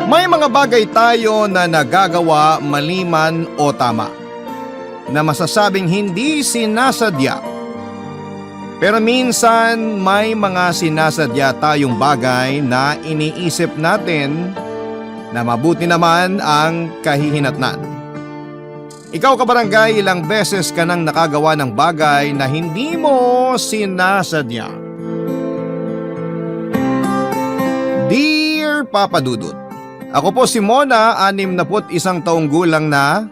May mga bagay tayo na nagagawa mali man o tama, na masasabing hindi sinasadya. Pero minsan may mga sinasadya tayong bagay na iniisip natin na mabuti naman ang kahihinatnan. Ikaw kabarangay, ilang beses ka nang nakagawa ng bagay na hindi mo sinasadya? Dear Papa Dudut, ako po si Mona, 61 taong gulang na.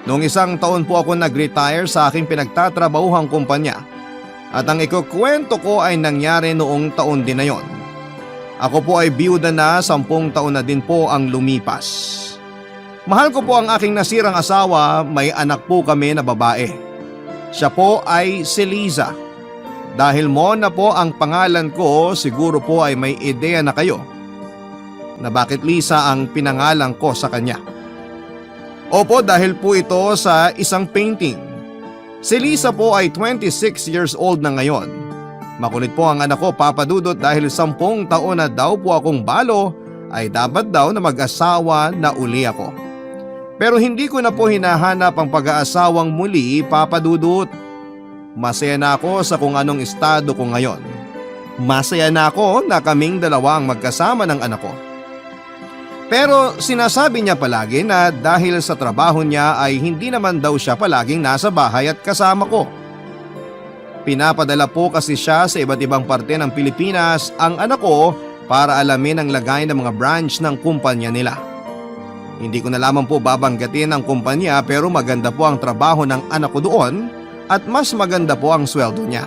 Noong isang taon po ako nag-retire sa aking pinagtatrabahang kumpanya. At ang ikukwento ko ay nangyari noong taon din na yon. Ako po ay biyuda na, 10 taon na din po ang lumipas. Mahal ko po ang aking nasirang asawa, may anak po kami na babae. Siya po ay si Liza. Dahil Mona po ang pangalan ko, siguro po ay may ideya na kayo na bakit Lisa ang pinangalan ko sa kanya. Opo, dahil po ito sa isang painting. Si Lisa po ay 26 years old na ngayon. Makulit po ang anak ko, Papa Dudut, dahil 10 taon na daw po akong balo ay dapat daw na mag-asawa na uli ako. Pero hindi ko na po hinahanap ang pag-aasawang muli, Papa Dudut. Masaya na ako sa kung anong estado ko ngayon. Masaya na ako na kaming dalawa ang magkasama ng anak ko. Pero sinasabi niya palagi na dahil sa trabaho niya ay hindi naman daw siya palaging nasa bahay at kasama ko. Pinapadala po kasi siya sa iba't ibang parte ng Pilipinas ang anak ko para alamin ang lagay ng mga branch ng kumpanya nila. Hindi ko na lamang po babanggatin ang kumpanya pero maganda po ang trabaho ng anak ko doon at mas maganda po ang sweldo niya.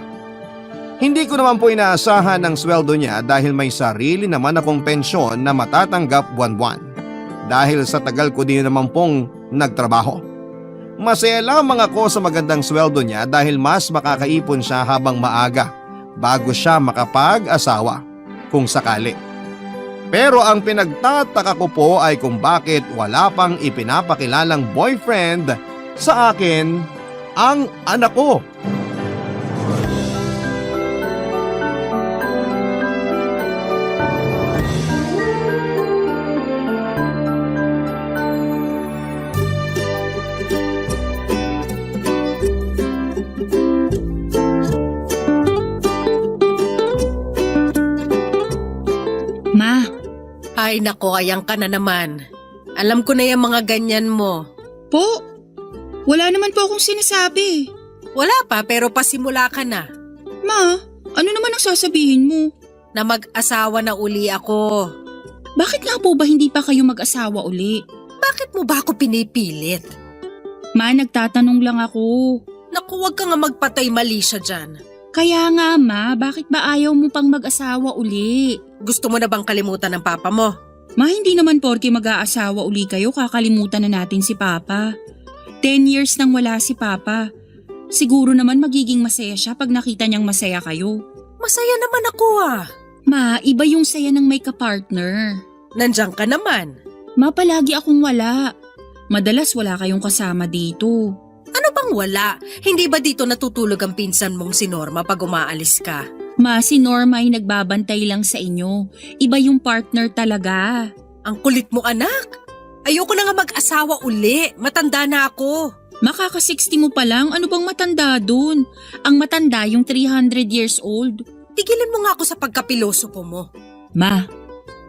Hindi ko naman po inaasahan ang sweldo niya dahil may sarili naman akong pensyon na matatanggap buwan-buwan. Dahil sa tagal ko din naman pong nagtrabaho. Masaya lamang ako sa magandang sweldo niya dahil mas makakaipon siya habang maaga bago siya makapag-asawa kung sakali. Pero ang pinagtataka ko po ay kung bakit wala pang ipinapakilalang boyfriend sa akin ang anak ko. Ay nako, ayang ka na naman. Alam ko na yung mga ganyan mo. Po? Wala naman po akong sinasabi. Wala pa pero pasimula ka na. Ma, ano naman ang sasabihin mo? Na mag-asawa na uli ako. Bakit nga po ba hindi pa kayo mag-asawa uli? Bakit mo ba ako pinipilit? Ma, nagtatanong lang ako. Naku, wag ka nga magpatay mali siya dyan. Kaya nga ma, bakit ba ayaw mo pang mag-asawa uli? Gusto mo na bang kalimutan ng papa mo? Ma, hindi naman porke mag-aasawa uli kayo kakalimutan na natin si Papa. 10 years nang wala si Papa. Siguro naman magiging masaya siya pag nakita niyang masaya kayo. Masaya naman ako ah. Ma, iba yung saya ng may kapartner. Nandiyan ka naman. Ma, palagi akong wala. Madalas wala kayong kasama dito. Ano bang wala? Hindi ba dito natutulog ang pinsan mong si Norma pag umaalis ka? Ma, si Norma ay nagbabantay lang sa inyo. Iba yung partner talaga. Ang kulit mo anak. Ayoko na nga mag-asawa uli. Matanda na ako. Makaka-60 mo pa lang, ano bang matanda dun? Ang matanda yung 300 years old. Tigilin mo nga ako sa pagkapilosopo mo. Ma,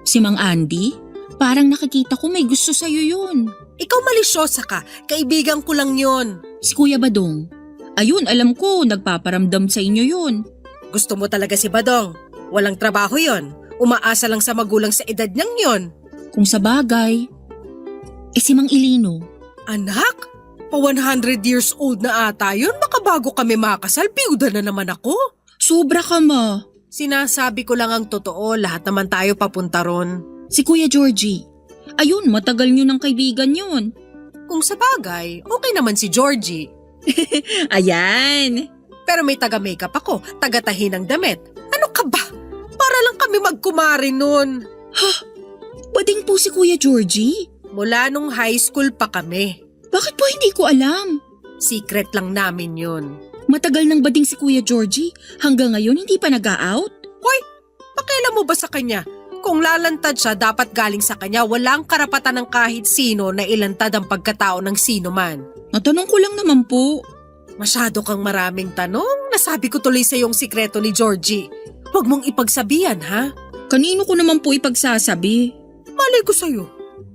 si Mang Andy? Parang nakikita ko may gusto sa'yo yun. Ikaw malisyosa ka. Kaibigan ko lang yon. Si Kuya Badong. Ayun, alam ko, nagpaparamdam sa inyo yun. Gusto mo talaga si Badong? Walang trabaho yon. Umaasa lang sa magulang sa edad niyang yon. Kung sa bagay. Si Mang Ilino. Anak? Pa 100 years old na ata yun. Baka bago kami makasal, piyuda na naman ako. Sobra ka ma. Sinasabi ko lang ang totoo, lahat naman tayo papunta ron. Si Kuya Georgie. Ayun, matagal nyo ng kaibigan yun. Kung sa bagay, okay naman si Georgie. Ayan. Pero may taga-makeup ako, taga-tahi ng damit. Ano ka ba? Para lang kami magkumari nun. Ha? Bading po si Kuya Georgie? Mula nung high school pa kami. Bakit po hindi ko alam? Secret lang namin yun. Matagal nang bading si Kuya Georgie. Hanggang ngayon hindi pa nag-a-out? Hoy, pakialam mo ba sa kanya? Kung lalantad siya, dapat galing sa kanya. Walang karapatan ng kahit sino na ilantad ang pagkatao ng sino man. Natanong ko lang naman po. Masyado kang maraming tanong. Nasabi ko tuloy sa yung sikreto ni Georgie. Huwag mong ipagsabihan, ha? Kanino ko naman po ipagsasabi? Malay ko sa'yo.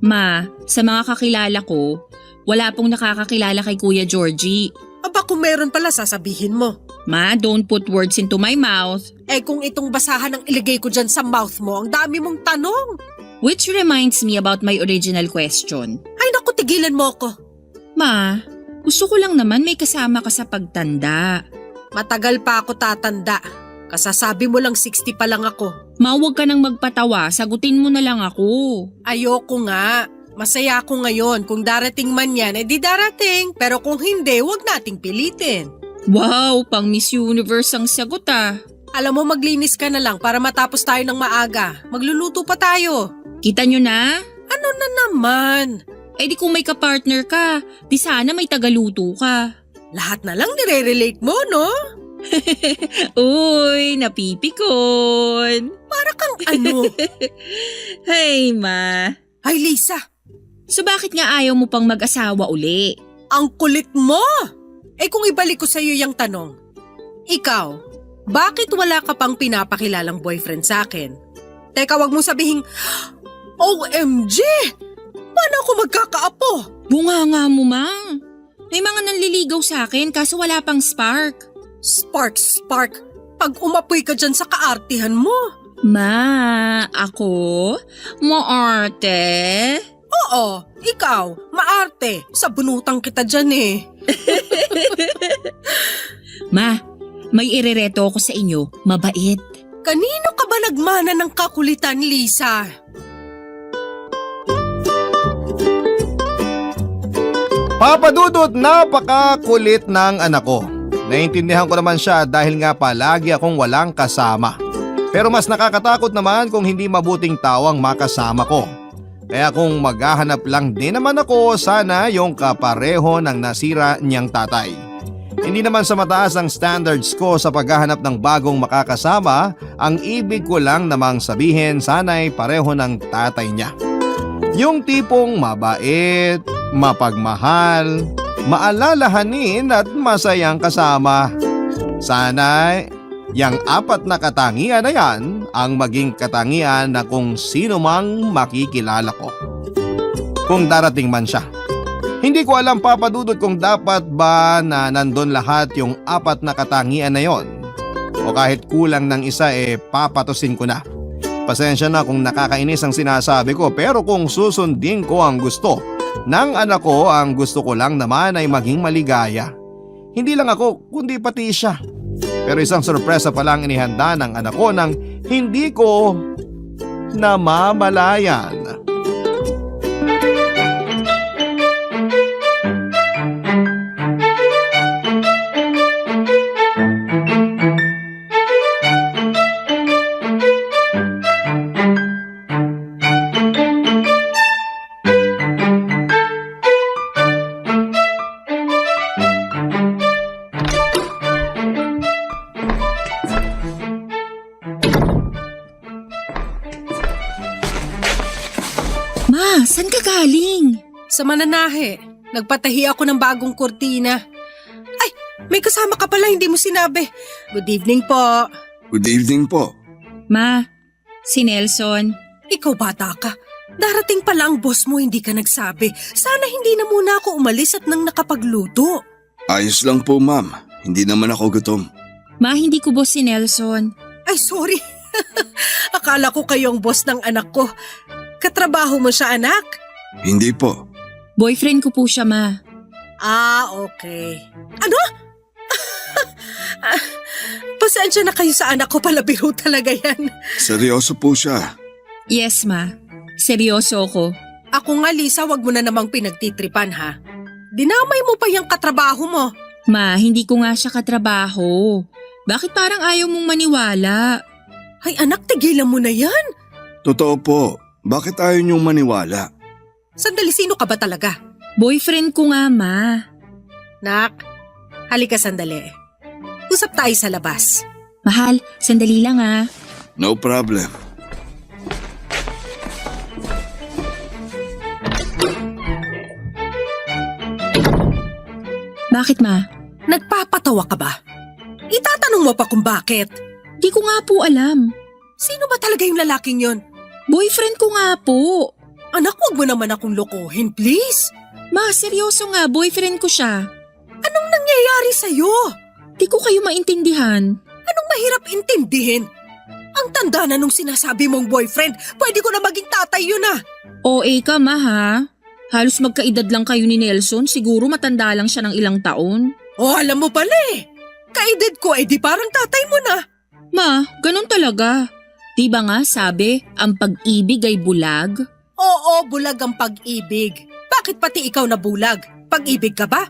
Ma, sa mga kakilala ko, wala pong nakakakilala kay Kuya Georgie. Aba kung meron pala, sasabihin mo. Ma, don't put words into my mouth. Eh kung itong basahan ang iligay ko dyan sa mouth mo, ang dami mong tanong. Which reminds me about my original question. Ay naku, tigilan mo ko. Ma, gusto ko lang naman may kasama ka sa pagtanda. Matagal pa ako tatanda. Kasasabi mo lang 60 pa lang ako. Ma, huwag ka nang magpatawa, sagutin mo na lang ako. Ayoko nga. Masaya ako ngayon. Kung darating man yan, di darating. Pero kung hindi, huwag nating pilitin. Wow, pang Miss Universe ang sagot ah. Alam mo, maglinis ka na lang para matapos tayo ng maaga. Magluluto pa tayo. Kita nyo na? Ano na naman? Eh di kung may kapartner ka, di sana may tagaluto ka. Lahat na lang nire-relate mo, no? Uy, napipikon. Para kang ano? Hey, ma. Ay, Lisa, So bakit nga ayaw mo pang mag-asawa uli? ang kulit mo! Eh kung ibalik ko sa'yo yung tanong, ikaw, bakit wala ka pang pinapakilalang boyfriend sa akin? Teka, wag mo sabihing, OMG! Paano ako magkakaapo? Bunganga mo, mang. May mga nanliligaw sa akin kaso wala pang spark. Spark. Pag umapoy ka dyan sa kaartihan mo. Ma, ako? Maarte? Oo, ikaw, maarte. Sa bunutang kita dyan eh. Ma, may irereto ako sa inyo. Mabait. Kanino ka ba nagmana ng kakulitan, Lisa? Papa Dudut, napakakulit ng anak ko. Naintindihan ko naman siya dahil nga palagi akong walang kasama. Pero mas nakakatakot naman kung hindi mabuting tao ang makasama ko. Kaya kung maghahanap lang din naman ako, sana yung kapareho ng nasira niyang tatay. Hindi naman sa mataas ang standards ko sa paghahanap ng bagong makakasama, ang ibig ko lang namang sabihin sana'y pareho ng tatay niya. Yung tipong mabait, mapagmahal, maalalahanin at masayang kasama. Sana yang apat na katangian na yan ang maging katangian na kung sino mang makikilala ko. Kung darating man siya. Hindi ko alam, Papa Dudut, kung dapat ba na nandun lahat yung apat na katangian na yon. O kahit kulang ng isa papatusin ko na. Pasensya na kung nakakainis ang sinasabi ko, pero kung susundin ko ang gusto ng anak ko, ang gusto ko lang naman ay maging maligaya. Hindi lang ako, kundi pati siya. Pero isang sorpresa pa lang inihanda ng anak ko nang hindi ko namamalayan. Ma, saan ka galing? Sa mananahe, nagpatahi ako ng bagong kurtina. Ay, may kasama ka pala, hindi mo sinabi. Good evening po. Good evening po. Ma, si Nelson. Ikaw bata ka. Darating pala ang boss mo, hindi ka nagsabi. Sana hindi na muna ako umalis at nang nakapagluto. Ayos lang po, ma'am. Hindi naman ako gutom. Ma, hindi ko boss si Nelson. Ay, sorry. Akala ko kayong boss ng anak ko. Katrabaho mo siya, anak? Hindi po. Boyfriend ko po siya, ma. Ah, okay. Ano? Pasensya na kayo sa anak ko, palabiro talaga yan. Seryoso po siya. Yes, ma. Seryoso ako. Ako nga, Lisa, wag mo na namang pinagtitripan, ha? Dinamay mo pa yung katrabaho mo. Ma, hindi ko nga siya katrabaho. Bakit parang ayaw mong maniwala? Ay, anak, tigilan mo na yan. Totoo po. Bakit ayaw niyong maniwala? Sandali, sino ka ba talaga? Boyfriend ko nga, ma. Nak, halika sandali. Usap tayo sa labas. Mahal, sandali lang ah. No problem. Bakit ma? Nagpapatawa ka ba? Itatanong mo pa kung bakit. Di ko nga po alam. Sino ba talaga yung lalaking yon? Boyfriend ko nga po. Anak, huwag mo naman akong lokohin, please. Ma, seryoso nga, boyfriend ko siya. Anong nangyayari sa'yo? Di ko kayo maintindihan. Anong mahirap intindihin? Ang tanda na nung sinasabi mong boyfriend, pwede ko na maging tatay yun ah. OA ka ma ha? Halos magkaedad lang kayo ni Nelson, siguro matanda lang siya ng ilang taon. Oh, alam mo pala eh. Kaedad ko di parang tatay mo na. Ma, ganun talaga. Di ba nga sabi, ang pag-ibig ay bulag? Oo, bulag ang pag-ibig. Bakit pati ikaw na bulag? Pag-ibig ka ba?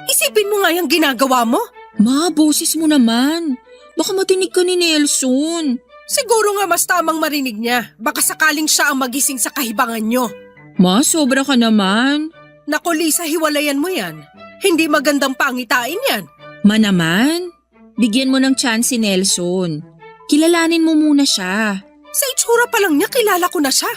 Isipin mo nga yung ginagawa mo. Ma, boses mo naman. Baka matinig ka ni Nelson. Siguro nga mas tamang marinig niya. Baka sakaling siya ang magising sa kahibangan nyo. Ma, sobra ka naman. Naku Lisa, hiwalayan mo yan. Hindi magandang pangitain yan. Ma naman, bigyan mo ng chance si Nelson. Kilalanin mo muna siya. Sa itsura pa lang niya, kilala ko na siya.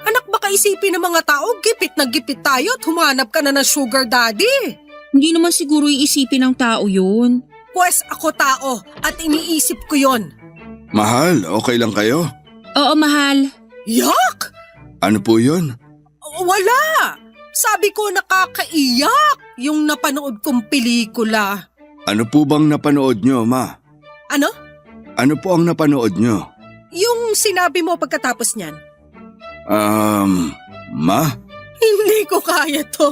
Anak, baka isipin ng mga tao, gipit na gipit tayo at humanap ka na ng sugar daddy. Hindi naman siguro iisipin ng tao yun. Pwes ako tao at iniisip ko yon. Mahal, okay lang kayo? Oo, mahal. Yak! Ano po yun? Wala! Sabi ko nakakaiyak yung napanood kong pelikula. Ano po bang napanood nyo, ma? Ano? Ano po ang napanood nyo? Yung sinabi mo pagkatapos niyan. Ma? Hindi ko kaya to.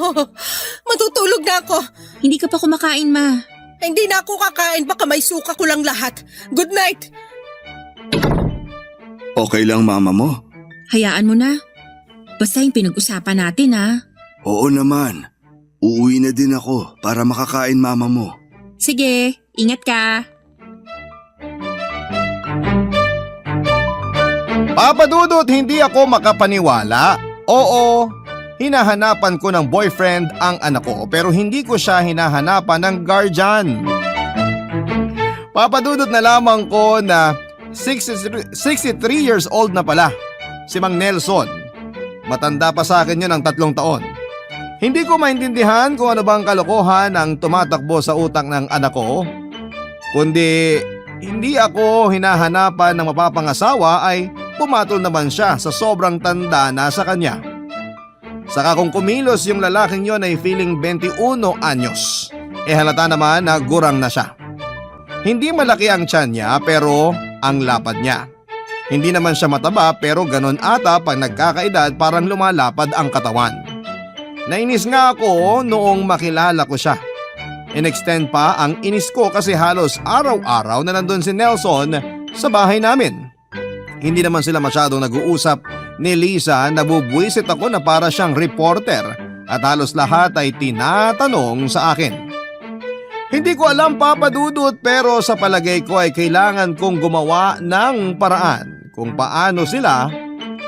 Matutulog na ako. Hindi ka pa kumakain, ma. Hindi na ako kakain, baka may suka ko lang lahat. Good night! Okay lang mama mo? Hayaan mo na. Basta yung pinag-usapan natin, ha? Oo naman. Uuwi na din ako para makakain mama mo. Sige, ingat ka. Papa Dudut, hindi ako makapaniwala. Oo, hinahanapan ko ng boyfriend ang anak ko pero hindi ko siya hinahanapan ng guardian. Papa Dudut, nalaman ko na 63 years old na pala si Mang Nelson. Matanda pa sa akin yun ng 3 taon. Hindi ko maintindihan kung ano bang kalokohan ang tumatakbo sa utak ng anak ko. Kundi hindi ako hinahanapan ng mapapangasawa ay pumatol naman siya sa sobrang tanda na sa kanya. Saka kung kumilos yung lalaking yon ay feeling 21 anyos. Halata naman na gurang na siya. Hindi malaki ang tiyan niya pero ang lapad niya. Hindi naman siya mataba pero ganon ata pag nagkakaedad parang lumalapad ang katawan. Nainis nga ako noong makilala ko siya. In-extend pa ang inis ko kasi halos araw-araw na nandun si Nelson sa bahay namin. Hindi naman sila masyadong nag-uusap ni Lisa, nabubwisit ako na para siyang reporter at halos lahat ay tinatanong sa akin. Hindi ko alam Papa Dudut pero sa palagay ko ay kailangan kong gumawa ng paraan kung paano sila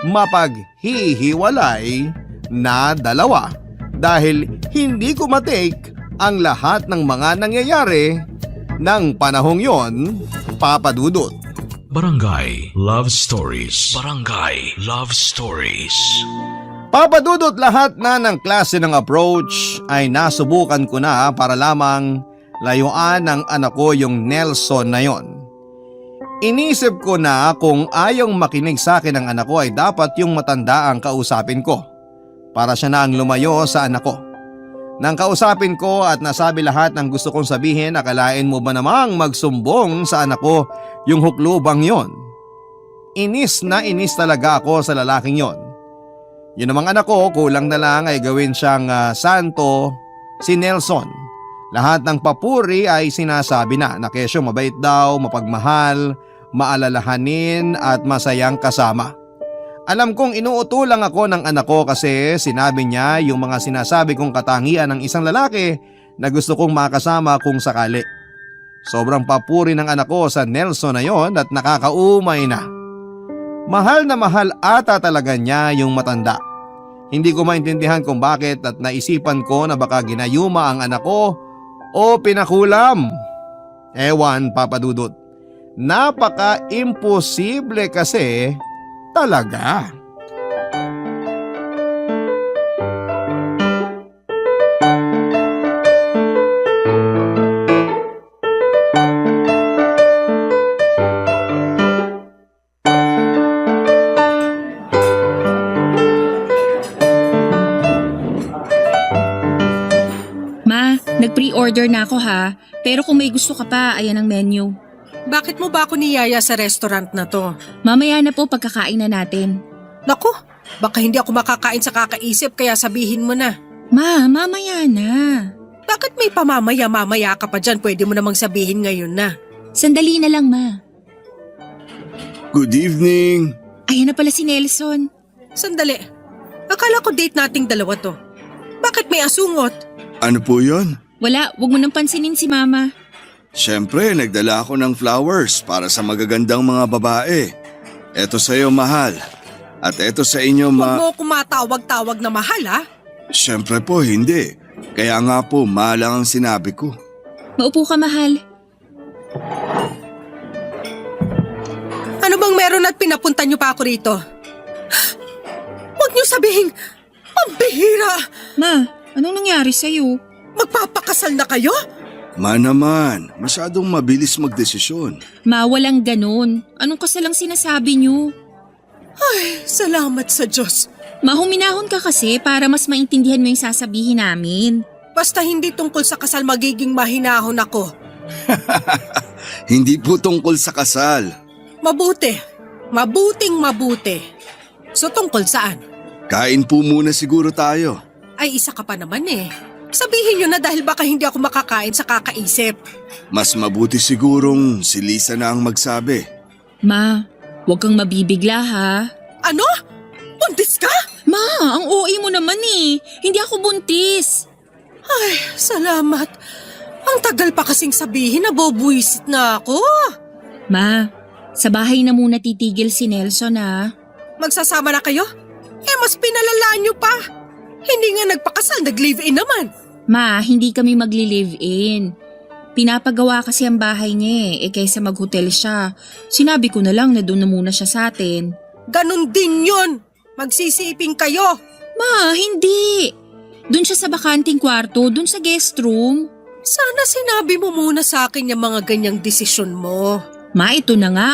mapaghihiwalay na dalawa dahil hindi ko matake ang lahat ng mga nangyayari ng panahong yon, Papa Dudut. Barangay Love Stories. Barangay Love Stories. Papa Dudut, lahat na ng klase ng approach ay nasubukan ko na para lamang layuan ng anak ko yung Nelson na yon. Inisip ko na kung ayaw makinig sa akin ng anak ko ay dapat yung matanda ang kausapin ko para siya na ang lumayo sa anak ko. Nang kausapin ko at nasabi lahat ng gusto kong sabihin, akalain mo ba namang magsumbong sa anak ko yung huklubang yon? Inis na inis talaga ako sa lalaking yon. Yun namang anak ko, kulang na lang ay gawin siyang santo, si Nelson. Lahat ng papuri ay sinasabi na kesyo mabait daw, mapagmahal, maalalahanin at masayang kasama. Alam kong inuutulang ako ng anak ko kasi sinabi niya yung mga sinasabi kong katangian ng isang lalaki na gusto kong makasama kung sakali. Sobrang papuri ng anak ko sa Nelson na yon at nakakaumay na. Mahal na mahal ata talaga niya yung matanda. Hindi ko maintindihan kung bakit at naisipan ko na baka ginayuma ang anak ko o pinakulam. Ewan Papa Dudut. Napaka-imposible kasi talaga. Nag-pre-order na ako ha, pero kung may gusto ka pa, ayan ang menu. Bakit mo ba ako niyaya sa restaurant na to? Mamaya na po pagkakain na natin. Naku, baka hindi ako makakain sa kakaisip kaya sabihin mo na. Ma, mamaya na. Bakit may pamamaya-mamaya ka pa dyan? Pwede mo namang sabihin ngayon na. Sandali na lang, ma. Good evening. Ayan na pala si Nelson. Sandali. Akala ko date nating dalawa to. Bakit may asungot? Ano po yon? Wala, wag mo nang pansinin si mama. Siyempre, nagdala ako ng flowers para sa magagandang mga babae. Eto sa'yo, mahal. At eto sa inyo, Huwag mo kumatawag-tawag na mahal ha? Siyempre po, hindi. Kaya nga po, mahal lang ang sinabi ko. Maupo ka, mahal. Ano bang meron at pinapunta niyo pa ako rito? Huwag niyo sabihin, pambihira! Ma, anong nangyari sa'yo? Magpapakasal na kayo? Ma naman, masyadong mabilis magdesisyon. Ma, walang ganun. Anong kasalang sinasabi niyo? Salamat sa Diyos. Ma, huminahon ka kasi para mas maintindihan mo yung sasabihin namin. Basta hindi tungkol sa kasal magiging mahinahon ako. Hindi po tungkol sa kasal. Mabuti. Mabuting mabuti. So tungkol saan? Kain po muna siguro tayo. Ay isa ka pa naman eh. Sabihin niyo na dahil baka hindi ako makakain sa kakaisip. Mas mabuti sigurong si Lisa na ang magsabi. Ma, huwag kang mabibigla ha. Ano? Buntis ka? Ma, ang OA mo naman eh. Hindi ako buntis. Ay, salamat. Ang tagal pa kasing sabihin na bobuisit na ako. Ma, sa bahay na muna titigil si Nelson ha. Magsasama na kayo? Eh mas pinalalaan niyo pa. Hindi nga nagpakasal, nag-live-in naman. Ma, hindi kami magli-live-in. Pinapagawa kasi ang bahay niya kaysa mag-hotel siya. Sinabi ko na lang na doon na muna siya sa atin. Ganon din yun. Magsisiping kayo. Ma, hindi. Doon siya sa bakanting kwarto, doon sa guest room. Sana sinabi mo muna sa akin yung mga ganyang desisyon mo. Ma, ito na nga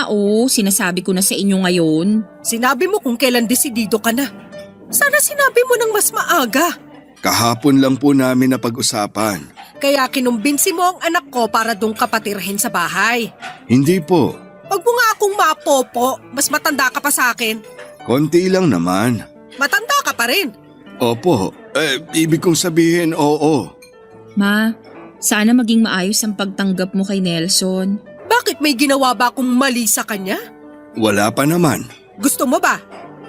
sinasabi ko na sa inyo ngayon. Sinabi mo kung kailan desidido ka na. Sana sinabi mo ng mas maaga. Kahapon lang po namin na pag-usapan. Kaya kinumbinsi mo ang anak ko para doon ka patirhin sa bahay. Hindi po. Huwag mo nga akong mapopo, mas matanda ka pa sa akin. Konti lang naman. Matanda ka pa rin. Opo. Ibig kong sabihin oo. Ma, sana maging maayos ang pagtanggap mo kay Nelson. Bakit may ginawa ba akong mali sa kanya? Wala pa naman. Gusto mo ba?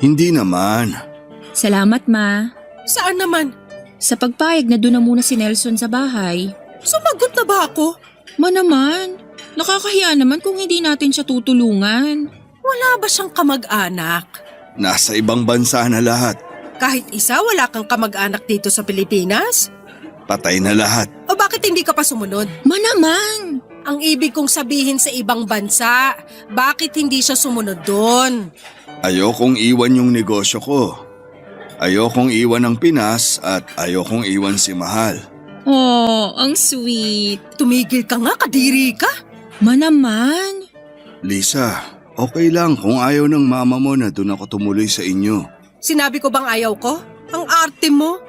Hindi naman. Salamat, Ma. Saan naman? Sa pagpayag na doon na muna si Nelson sa bahay. Sumagot na ba ako? Ma naman, nakakahiya naman kung hindi natin siya tutulungan. Wala ba siyang kamag-anak? Nasa ibang bansa na lahat. Kahit isa wala kang kamag-anak dito sa Pilipinas? Patay na lahat. O bakit hindi ka pa sumunod? Ma naman! Ang ibig kong sabihin sa ibang bansa, bakit hindi siya sumunod doon? Ayokong iwan yung negosyo ko. Ayokong iwan ang Pinas at ayokong iwan si Mahal. Oh, ang sweet. Tumigil ka nga, kadiri ka. Ma naman. Lisa, okay lang kung ayaw ng mama mo na doon ako tumuloy sa inyo. Sinabi ko bang ayaw ko? Ang arte mo.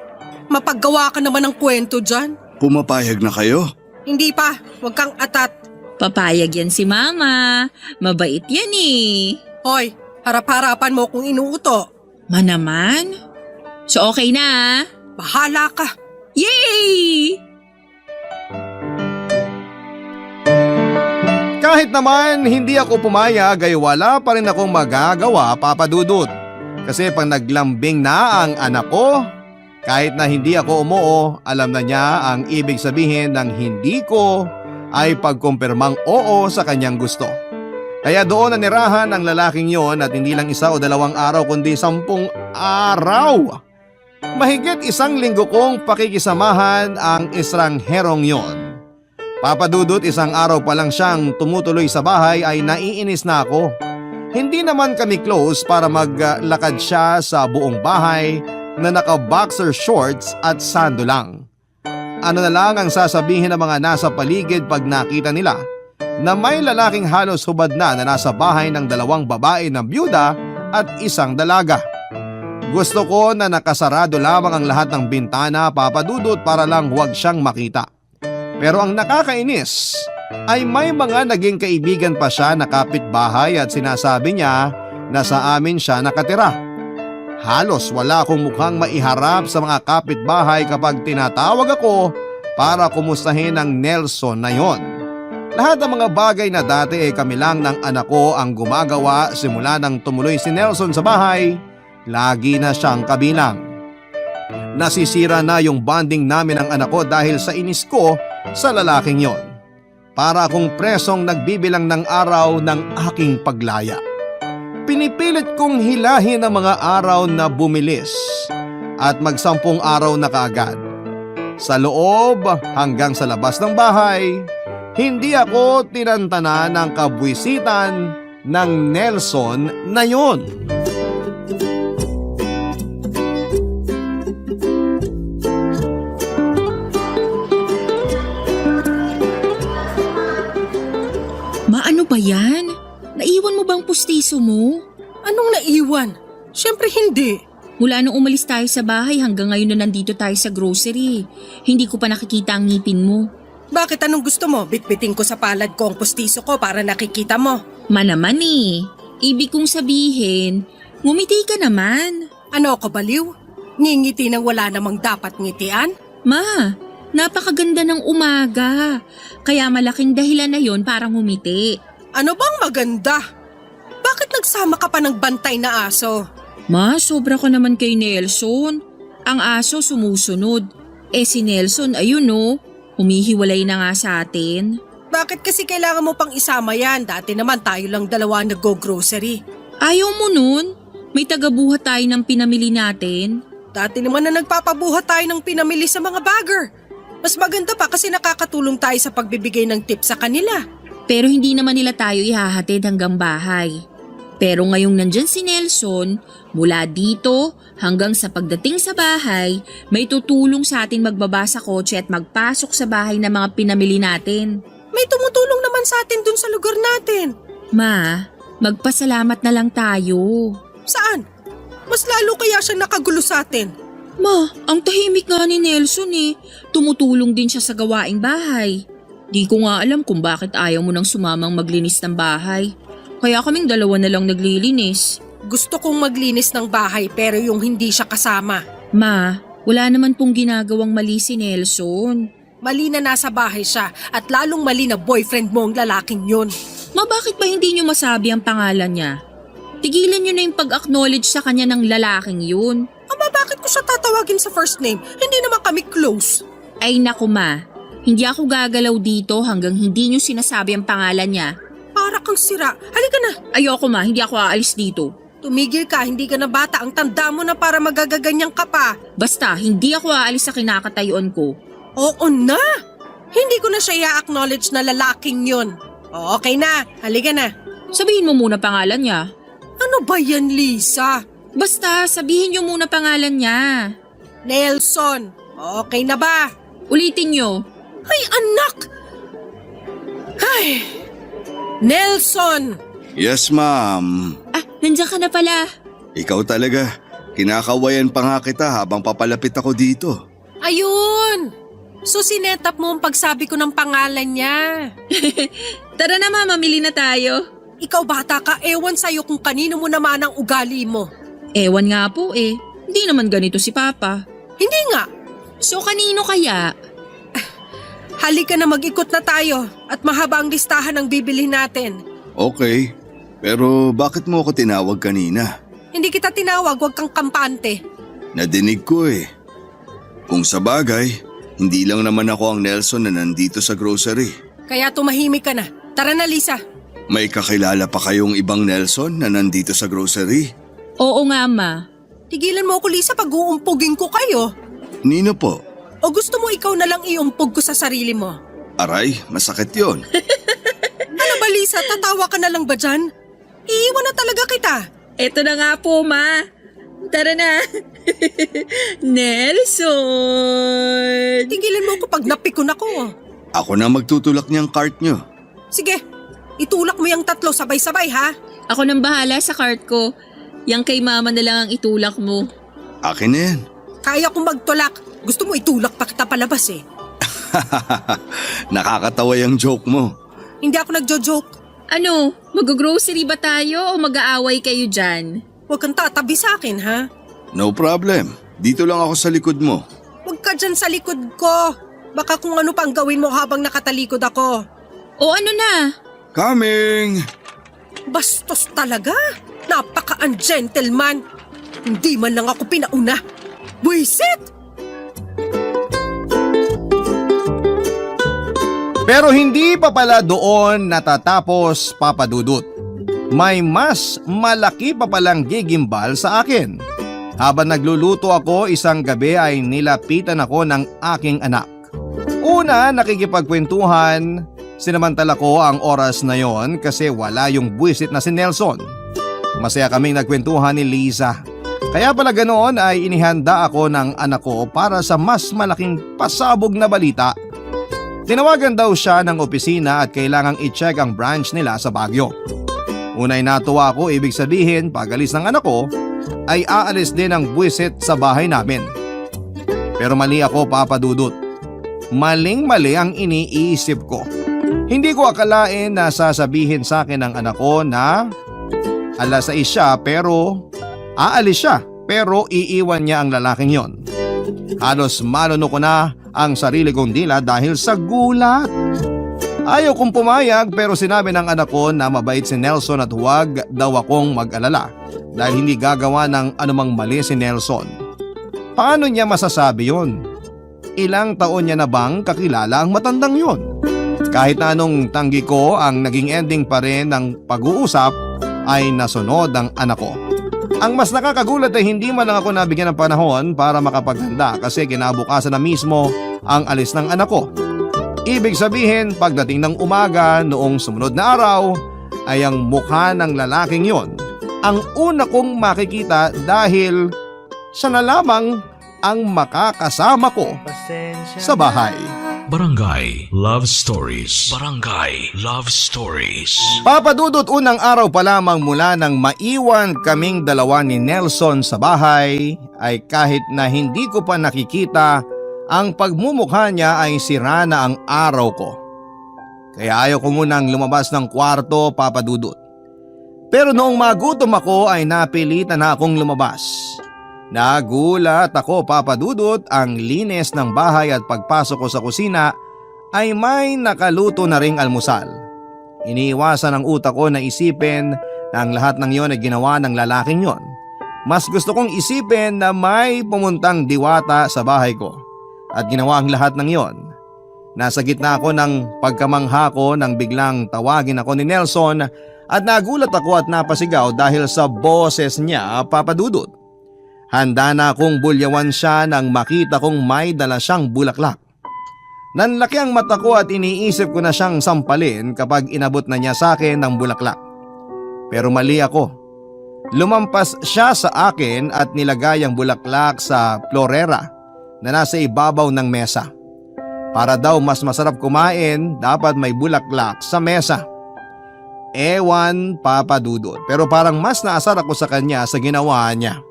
Mapaggawa ka naman ng kwento dyan. Pumapayag na kayo? Hindi pa, huwag kang atat. Papayag yan si Mama. Mabait yan eh. Hoy, harap-harapan mo kung inuuto. Ma naman? So okay na ah? Bahala ka. Yay! Kahit naman hindi ako pumayag ay wala pa rin akong magagawa, Papa Dudut. Kasi pag naglambing na ang anak ko, kahit na hindi ako umuo, alam na niya ang ibig sabihin ng hindi ko ay pagkumpirmang oo sa kanyang gusto. Kaya doon nanirahan ang lalaking yon at hindi lang 1 o 2 araw kundi 10 araw. Mahigit 1 linggo kong pakikisamahan ang estrangherong yon. Papa Dudut, 1 araw pa lang siyang tumutuloy sa bahay ay naiinis na ako. Hindi naman kami close para maglakad siya sa buong bahay na naka-boxer shorts at sando lang. Ano na lang ang sasabihin ng mga nasa paligid pag nakita nila na may lalaking halos hubad na nasa bahay ng 2 babae na byuda at 1 dalaga. Gusto ko na nakasarado lamang ang lahat ng bintana, Papa Dudut, para lang huwag siyang makita. Pero ang nakakainis ay may mga naging kaibigan pa siya na kapitbahay at sinasabi niya na sa amin siya nakatira. Halos wala akong mukhang maiharap sa mga kapitbahay kapag tinatawag ako para kumustahin ang Nelson na yon. Lahat ng mga bagay na dati ay kami lang ng anak ko ang gumagawa simula nang tumuloy si Nelson sa bahay, lagi na siyang kabilang. Nasisira na yung bonding namin ng anak ko dahil sa inis ko sa lalaking yon. Para akong presong nagbibilang ng araw ng aking paglaya. Pinipilit kong hilahin ang mga araw na bumilis at magsampung araw na kaagad. Sa loob hanggang sa labas ng bahay, hindi ako tinantana ng kabwisitan ng Nelson na yon. Maano ba yan? Naiwan mo bang pustiso mo? Anong naiwan? Siyempre hindi. Mula nung umalis tayo sa bahay hanggang ngayon na nandito tayo sa grocery, hindi ko pa nakikita ang ngipin mo. Bakit anong gusto mo? Bitbitin ko sa palad ko ang pustiso ko para nakikita mo. Naman eh. Ibig kong sabihin, ngumiti ka naman. Ano ako baliw? Ngingiti nang wala namang dapat ngitian? Ma, napakaganda ng umaga. Kaya malaking dahilan na yon para ngumiti. Ano bang maganda? Bakit nagsama ka pa ng bantay na aso? Ma, sobra ka naman kay Nelson. Ang aso sumusunod. Si Nelson, ayun oh, humihiwalay na nga sa atin. Bakit kasi kailangan mo pang isama yan? Dati naman tayo lang dalawa nag-go-grocery. Ayaw mo nun? May tagabuhat tayo ng pinamili natin. Dati naman na nagpapabuhat tayo ng pinamili sa mga bagger. Mas maganda pa kasi nakakatulong tayo sa pagbibigay ng tip sa kanila. Pero hindi naman nila tayo ihahatid hanggang bahay. Pero ngayong nandyan si Nelson, mula dito hanggang sa pagdating sa bahay, may tutulong sa ating magbaba sa kotse at magpasok sa bahay ng mga pinamili natin. May tumutulong naman sa atin dun sa lugar natin. Ma, magpasalamat na lang tayo. Saan? Mas lalo kaya siyang nakagulo sa atin. Ma, ang tahimik nga ni Nelson eh. Tumutulong din siya sa gawaing bahay. Di ko nga alam kung bakit ayaw mo nang sumamang maglinis ng bahay. Kaya kaming dalawa na lang naglilinis. Gusto kong maglinis ng bahay pero yung hindi siya kasama. Ma, wala naman pong ginagawang mali si Nelson. Mali na nasa bahay siya at lalong mali na boyfriend mo ang lalaking yun. Ma, bakit ba hindi niyo masabi ang pangalan niya? Tigilan niyo na yung pag-acknowledge sa kanya ng lalaking yun. Aba, bakit ko siya tatawagin sa first name? Hindi naman kami close. Ay naku ma, hindi ako gagalaw dito hanggang hindi niyo sinasabi ang pangalan niya. Para kang sira. Halika na. Ayoko ma, hindi ako aalis dito. Tumigil ka, hindi ka na bata. Ang tanda mo na para magagaganyang ka pa. Basta, hindi ako aalis sa kinakatayuan ko. Oo na. Hindi ko na siya i-acknowledge na lalaking yun. O, okay na. Halika na. Sabihin mo muna pangalan niya. Ano ba yan, Lisa? Basta, sabihin niyo muna pangalan niya. Nelson. Okay na ba? Ulitin niyo. Ay, anak! Ay! Nelson! Yes, ma'am. Nandiyan ka na pala. Ikaw talaga. Kinakawayan pa nga kita habang papalapit ako dito. Ayun! So sinetap mo ang pagsabi ko ng pangalan niya. Tara na ma, mamili na tayo. Ikaw bata ka, ewan sa'yo kung kanino mo naman ang ugali mo. Ewan nga po eh. Hindi naman ganito si Papa. Hindi nga. So kanino kaya? Halika na mag-ikot na tayo at mahaba ang listahan ng bibili natin. Okay. Pero bakit mo ako tinawag kanina? Hindi kita tinawag, huwag kang kampante. Nadinig ko eh. Kung sa bagay, hindi lang naman ako ang Nelson na nandito sa grocery. Kaya tumahimik ka na. Tara na, Lisa. May kakilala pa kayong ibang Nelson na nandito sa grocery? Oo nga ma. Tigilan mo ako, Lisa, pag uumpugin ko kayo. Nino po? O gusto mo ikaw na lang iumpog ko sa sarili mo? Aray, masakit yon. Ano ba, Lisa? Tatawa ka na lang ba dyan? Iiwan na talaga kita. Eto na nga po ma. Tara na. Nelson! Tigilan mo ako pag napikon ako. Ako na magtutulak niyang cart niyo. Sige, itulak mo yung tatlo sabay-sabay ha. Ako nang bahala sa cart ko. Yang kay mama na lang ang itulak mo. Akin na yan. Kaya kong magtulak. Gusto mo itulak pa kita palabas eh. Nakakatawa yung joke mo. Hindi ako nagjo-joke. Ano, mag-grocery ba tayo o mag-aaway kayo dyan? Huwag kang tatabi sa akin, ha? No problem. Dito lang ako sa likod mo. Huwag ka dyan sa likod ko. Baka kung ano pang gawin mo habang nakatalikod ako. O ano na? Coming! Bastos talaga. Napaka-ungentleman. Hindi man lang ako pinauna. Buisit! Pero hindi pa pala doon natatapos, Papa Dudut. May mas malaki pa palang gigimbal sa akin. Habang nagluluto ako isang gabi ay nilapitan ako ng aking anak. Una, nakikipagkwentuhan. Sinamantala ko ang oras na yon kasi wala yung buwisit na si Nelson. Masaya kaming nagkwentuhan ni Liza. Kaya pala ganoon ay inihanda ako ng anak ko para sa mas malaking pasabog na balita. Tinawagan daw siya ng opisina at kailangang i-check ang branch nila sa Baguio. Unay natuwa ako, ibig sabihin pag alis ng anak ko ay aalis din ang buwisit sa bahay namin. Pero mali ako, Papa Dudut. Maling-mali ang iniisip ko. Hindi ko akalain na sasabihin sa akin ng anak ko na alas 6 siya pero aalis siya pero iiwan niya ang lalaking yon. Halos maluno ko na ang sarili kong dila dahil sa gulat. Ayaw kong pumayag pero sinabi ng anak ko na mabait si Nelson at huwag daw akong mag-alala dahil hindi gagawa ng anumang mali si Nelson. Paano niya masasabi yon? Ilang taon niya na bang kakilala ang matandang yon? Kahit na anong tanggi ko, ang naging ending pa rin ng pag-uusap ay nasunod ang anak ko. Ang mas nakakagulat ay hindi man lang ako nabigyan ng panahon para makapaghanda kasi kinabukasan na mismo ang alis ng anak ko. Ibig sabihin, pagdating ng umaga noong sumunod na araw ay ang mukha ng lalaking yon ang una kong makikita dahil siya na lamang ang makakasama ko sa bahay. Barangay Love Stories. Barangay Love Stories. Papa Dudut, unang araw pa lamang mula nang maiwan kaming dalawa ni Nelson sa bahay ay kahit na hindi ko pa nakikita ang pagmumukha niya ay sira na ang araw ko. Kaya ayaw ko munang lumabas ng kwarto, Papa Dudut. Pero noong magutom ako ay napilitan na akong lumabas. Nagulat ako, Papa Dudut, ang linis ng bahay at pagpasok ko sa kusina ay may nakaluto na ring almusal. Iniiwasan ng utak ko na isipin na ang lahat ng yon ay ginawa ng lalaking yon. Mas gusto kong isipin na may pumuntang diwata sa bahay ko at ginawa ang lahat ng yon. Nasa gitna ako ng pagkamangha ko nang biglang tawagin ako ni Nelson at nagulat ako at napasigaw dahil sa boses niya, Papa Dudut. Handa na akong bulyawan siya nang makita kong may dala siyang bulaklak. Nanlaki ang mata ko at iniisip ko na siyang sampalin kapag inabot na niya sa akin ng bulaklak. Pero mali ako. Lumampas siya sa akin at nilagay ang bulaklak sa florera na nasa ibabaw ng mesa. Para daw mas masarap kumain, dapat may bulaklak sa mesa. Ewan, Papa Dudut, pero parang mas naasar ako sa kanya sa ginawa niya.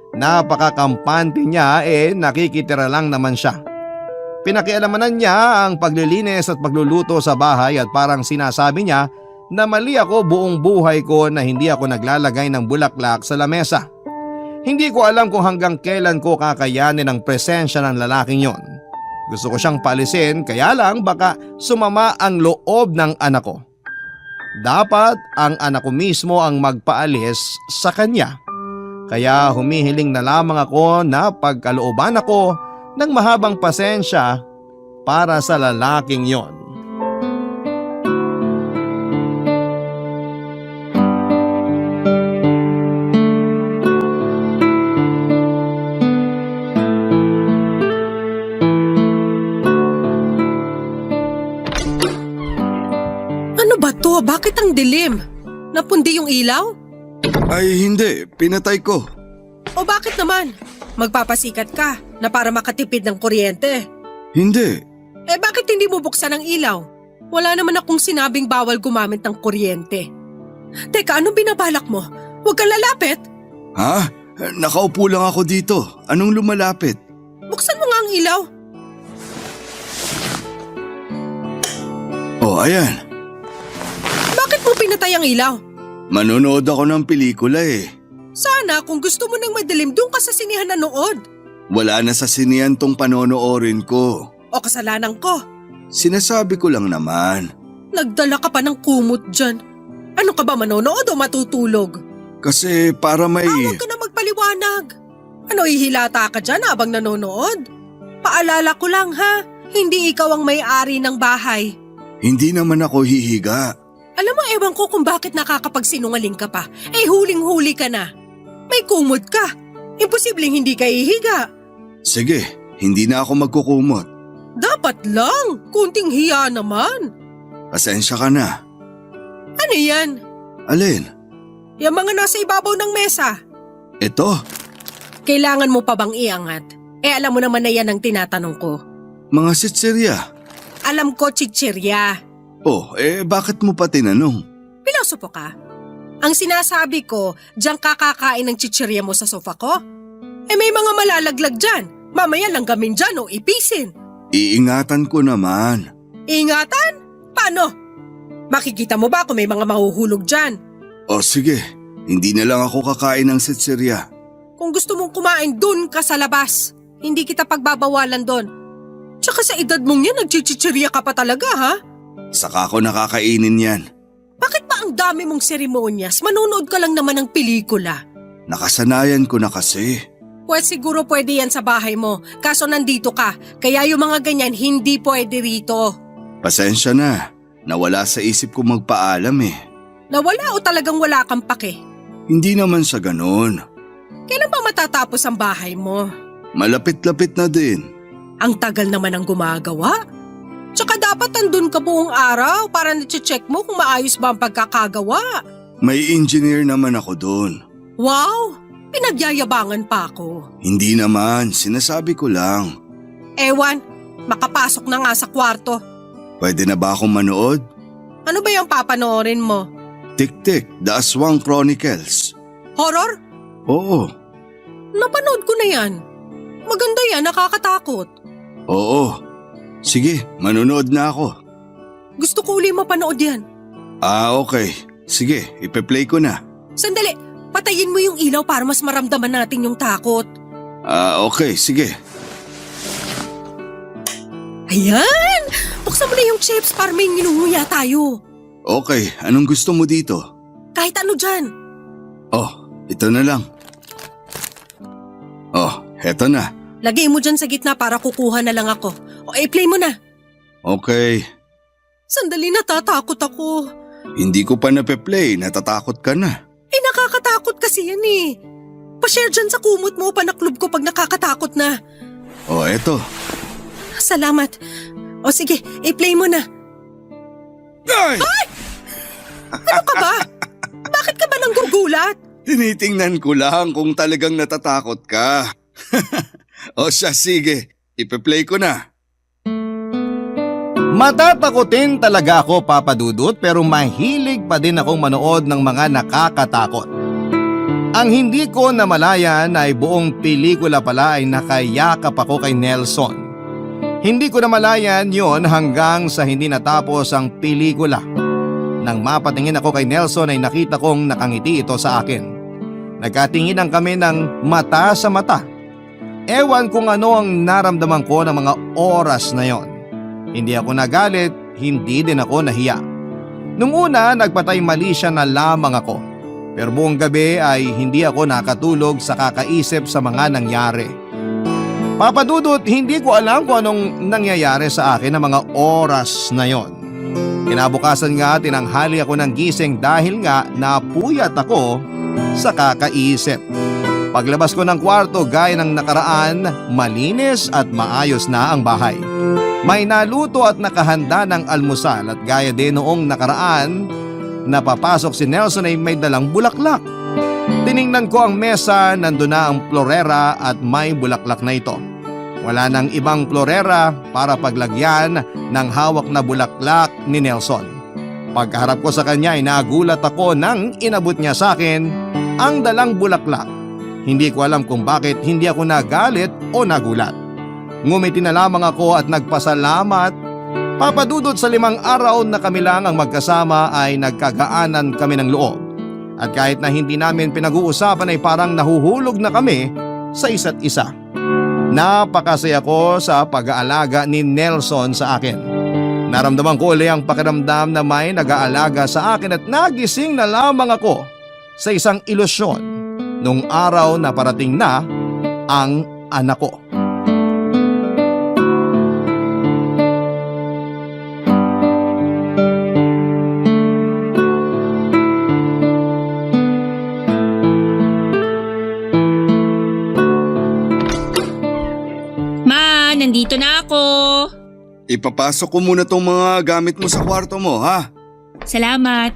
Napakakampante niya nakikitira lang naman siya. Pinakialamanan niya ang paglilinis at pagluluto sa bahay at parang sinasabi niya na mali ako buong buhay ko na hindi ako naglalagay ng bulaklak sa lamesa. Hindi ko alam kung hanggang kailan ko kakayanin ang presensya ng lalaking yon. Gusto ko siyang paalisin kaya lang baka sumama ang loob ng anak ko. Dapat ang anak ko mismo ang magpaalis sa kanya. Kaya humihiling na lamang ako na pagkalooban ako ng mahabang pasensya para sa lalaking yon. Ano ba to? Bakit ang dilim? Napundi yung ilaw? Ay hindi, pinatay ko. O bakit naman? Magpapasikat ka na para makatipid ng kuryente. Hindi. Bakit hindi mo buksan ang ilaw? Wala naman akong sinabing bawal gumamit ng kuryente. Teka, anong binabalak mo? Huwag kang lalapit. Ha? Nakaupo lang ako dito. Anong lumalapit? Buksan mo nga ang ilaw. Oh, ayan. Bakit mo pinatay ang ilaw? Manonood ako ng pelikula eh. Sana kung gusto mo ng madilim, doon ka sa sinihan nanood. Wala na sa sinihan tong panonoorin ko. O kasalanan ko. Sinasabi ko lang naman. Nagdala ka pa ng kumot dyan. Ano ka ba, manonood o matutulog? Kasi para may… Huwag ka na magpaliwanag. Ano, ihilata ka dyan habang nanonood? Paalala ko lang ha, hindi ikaw ang may-ari ng bahay. Hindi naman ako hihiga. Alam mo, ewan ko kung bakit nakakapagsinungaling ka pa. Eh, huling-huli ka na. May kumot ka. Imposibleng hindi ka ihiga. Sige, hindi na ako magkukumot. Dapat lang, kunting hiya naman. Pasensya ka na. Ano yan? Alin? Yung mga nasa ibabaw ng mesa. Ito, Kailangan mo pa bang iangat? Eh, alam mo naman na yan ang tinatanong ko. mga sitsirya. Alam ko, chichirya. Oh, bakit mo pa tinanong? Pilosopo ka? Ang sinasabi ko, diyang kakakain ng chichirya mo sa sofa ko? Eh, may mga malalaglag dyan. Mamaya lang gamin dyan o ipisin. Iingatan ko naman. Ingatan? Paano? Makikita mo ba kung may mga mahuhulog dyan? O sige, hindi na lang ako kakain ng sitsirya. Kung gusto mong kumain, dun ka sa labas. Hindi kita pagbabawalan dun. Tsaka sa edad mong yan, nagchichichirya ka pa talaga, ha? Saka ako nakakainin yan. Bakit ba ang dami mong seremonyas? Manonood ka lang naman ng pelikula. Nakasanayan ko na kasi. Pues siguro pwede yan sa bahay mo. Kaso nandito ka. Kaya yung mga ganyan, hindi pwede rito. Pasensya na. Nawala sa isip ko magpaalam eh. Nawala o talagang wala kang pake? Hindi naman sa ganon. Kailan pa matatapos ang bahay mo? Malapit-lapit na din. Ang tagal naman ang gumagawa. Tsaka dapat andun ka buong araw para na-check mo kung maayos ba ang pagkakagawa. May engineer naman ako doon. Wow! Pinagyayabangan pa ako. Hindi naman, sinasabi ko lang. Ewan, makapasok na nga sa kwarto. Pwede na ba akong manood? Ano ba yung papanoorin mo? Tik-tik, The Aswang Chronicles. Horror? Oo, Napanood ko na yan. Maganda yan, nakakatakot. oo. Sige, manonood na ako. Gusto ko uli mapanood yan. Okay. Sige, ipe-play ko na. Sandali, patayin mo yung ilaw para mas maramdaman natin yung takot. Okay, sige. Ayan! Buksan mo na yung chips para may nginunguya tayo. Okay, anong gusto mo dito? Kahit ano dyan. Ito na lang. Heto na. Lagay mo dyan sa gitna para kukuha na lang ako. O play mo na. Okay. Sandali, natatakot ako. Hindi ko pa nape-play, natatakot ka na. Eh, nakakatakot kasi yan eh. Pa-share dyan sa kumot mo, panaklob ko pag nakakatakot na. Eto. Salamat. O sige, play mo na. Ay! Ano ka ba? Bakit ka ba nang gugulat? Tinitingnan ko lang kung talagang natatakot ka. Siya, sige. Ipe-play ko na. Matatakotin talaga ako, Papa Dudut, pero mahilig pa din akong manood ng mga nakakatakot. Ang hindi ko namalayan ay buong pelikula pala ay nakayakap ako kay Nelson. Hindi ko namalayan yon hanggang sa hindi natapos ang pelikula. Nang mapatingin ako kay Nelson ay nakita kong nakangiti ito sa akin. Nagkatinginan kami ng mata sa mata. Ewan kung ano ang naramdaman ko ng mga oras na yon. Hindi ako nagalit, hindi din ako nahiya. Nung una, nagpatay mali siya na lamang ako. Pero buong gabi ay hindi ako nakatulog sa kakaisip sa mga nangyari. Papa Dudut, hindi ko alam kung anong nangyayari sa akin ng mga oras na yon. Kinabukasan nga, tinanghali ako ng gising dahil nga napuyat ako sa kakaisip. Paglabas ko ng kwarto gaya ng nakaraan, malinis at maayos na ang bahay. May naluto at nakahanda ng almusal at gaya din noong nakaraan, napapasok si Nelson ay may dalang bulaklak. Tiningnan ko ang mesa, nandun na ang florera at may bulaklak na ito. Wala nang ibang florera para paglagyan ng hawak na bulaklak ni Nelson. Pagharap ko sa kanya ay nagulat ako nang inabot niya sa akin ang dalang bulaklak. Hindi ko alam kung bakit hindi ako nagalit o nagulat. Ngumiti na lamang ako at nagpasalamat Papadudot sa 5 araw na kami lang ang magkasama ay nagkagaanan kami ng loob. At kahit na hindi namin pinag-uusapan ay parang nahuhulog na kami sa isa't isa. Napakasaya ko sa pag-aalaga ni Nelson sa akin. Naramdaman ko ulit ang pakiramdam na may nag-aalaga sa akin at nagising na lamang ako sa isang ilusyon nung araw na parating na ang anak ko. Ma, nandito na ako. Ipapasok ko muna tong mga gamit mo sa kwarto mo, ha? Salamat.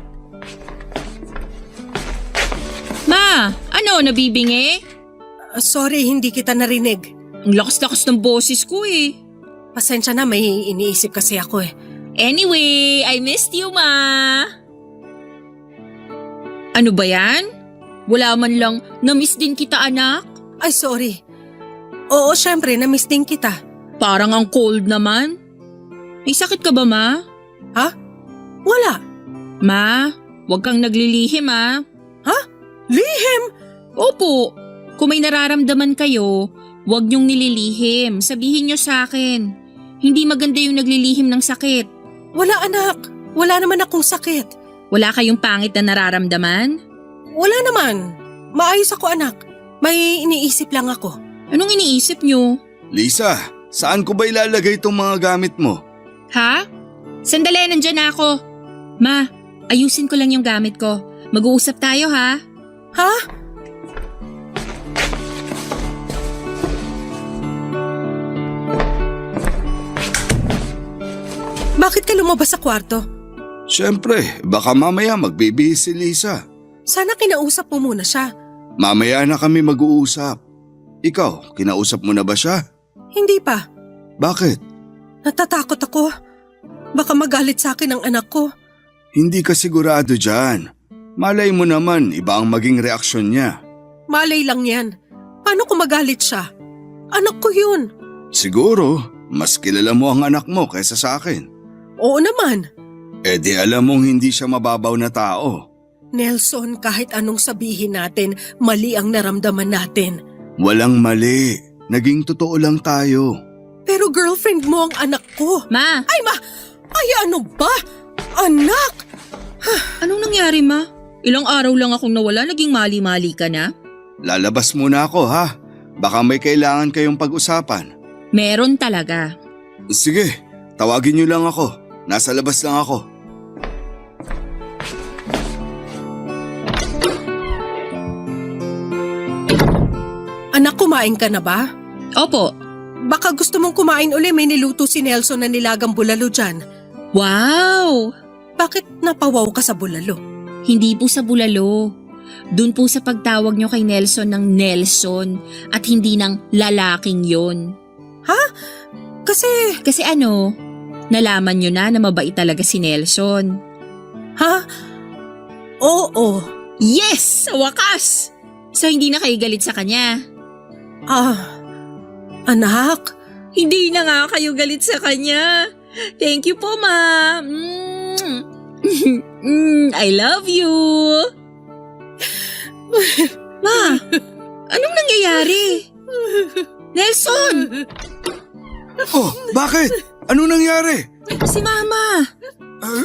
Ma, ano, nabibingi? Sorry, hindi kita narinig. Ang lakas-lakas ng boses ko eh. Pasensya na, may iniisip kasi ako eh. Anyway, I missed you, Ma. Ano ba yan? Wala man lang, na-miss din kita, anak. Ay, sorry. Oo, syempre, na-miss din kita. Parang ang cold naman. May sakit ka ba, Ma? Wala. Ma, huwag kang naglilihim, ah. Lihim! Opo, kung may nararamdaman kayo, huwag niyong nililihim. Sabihin niyo sa akin. Hindi maganda yung naglilihim ng sakit. Wala anak. Wala naman akong sakit. Wala kayong pangit na nararamdaman? Wala naman. Maayos ako anak. May iniisip lang ako. Anong iniisip niyo? Lisa, saan ko ba ilalagay itong mga gamit mo? Ha? Sandali, nandyan na ako. Ma, ayusin ko lang yung gamit ko. Mag-uusap tayo, ha? Ha? Bakit ka lumabas sa kwarto? Siyempre, baka mamaya magbibihis si Lisa. Sana kinausap mo muna siya. Mamaya na kami mag-uusap. Ikaw, kinausap mo na ba siya? Hindi pa. Bakit? Natatakot ako. Baka magalit sa akin ang anak ko. Hindi ka sigurado dyan. Malay mo naman, iba ang maging reaksyon niya. Malay lang yan. Paano kung magalit siya? Anak ko yun. Siguro, mas kilala mo ang anak mo kaysa sa akin. Oo naman. Eh di alam mong hindi siya mababaw na tao. Nelson, kahit anong sabihin natin, mali ang naramdaman natin. Walang mali. Naging totoo lang tayo. Pero girlfriend mo ang anak ko. Ma, Ay ano ba? Anak! anong nangyari, Ma? Ilang araw lang akong nawala, naging mali-mali ka na? Lalabas muna ako, ha? Baka may kailangan kayong pag-usapan. Meron talaga. Sige, tawagin niyo lang ako. Nasa labas lang ako. Anak, kumain ka na ba? Opo. Baka gusto mong kumain uli, may niluto si Nelson na nilagang bulalo dyan. Wow! Bakit napawaw ka sa bulalo? Hindi po sa bulalo. Doon po sa pagtawag nyo kay Nelson ng Nelson at hindi ng lalaking yon. Kasi, Kasi ano, nalaman nyo na mabait talaga si Nelson. ha? Oo. Yes! Sa wakas! So hindi na kayo galit sa kanya? Anak? Hindi na nga kayo galit sa kanya. Thank you po, Ma. I love you. Ma, anong nangyayari? Nelson! Oh, bakit? Ano nangyari? Si Mama.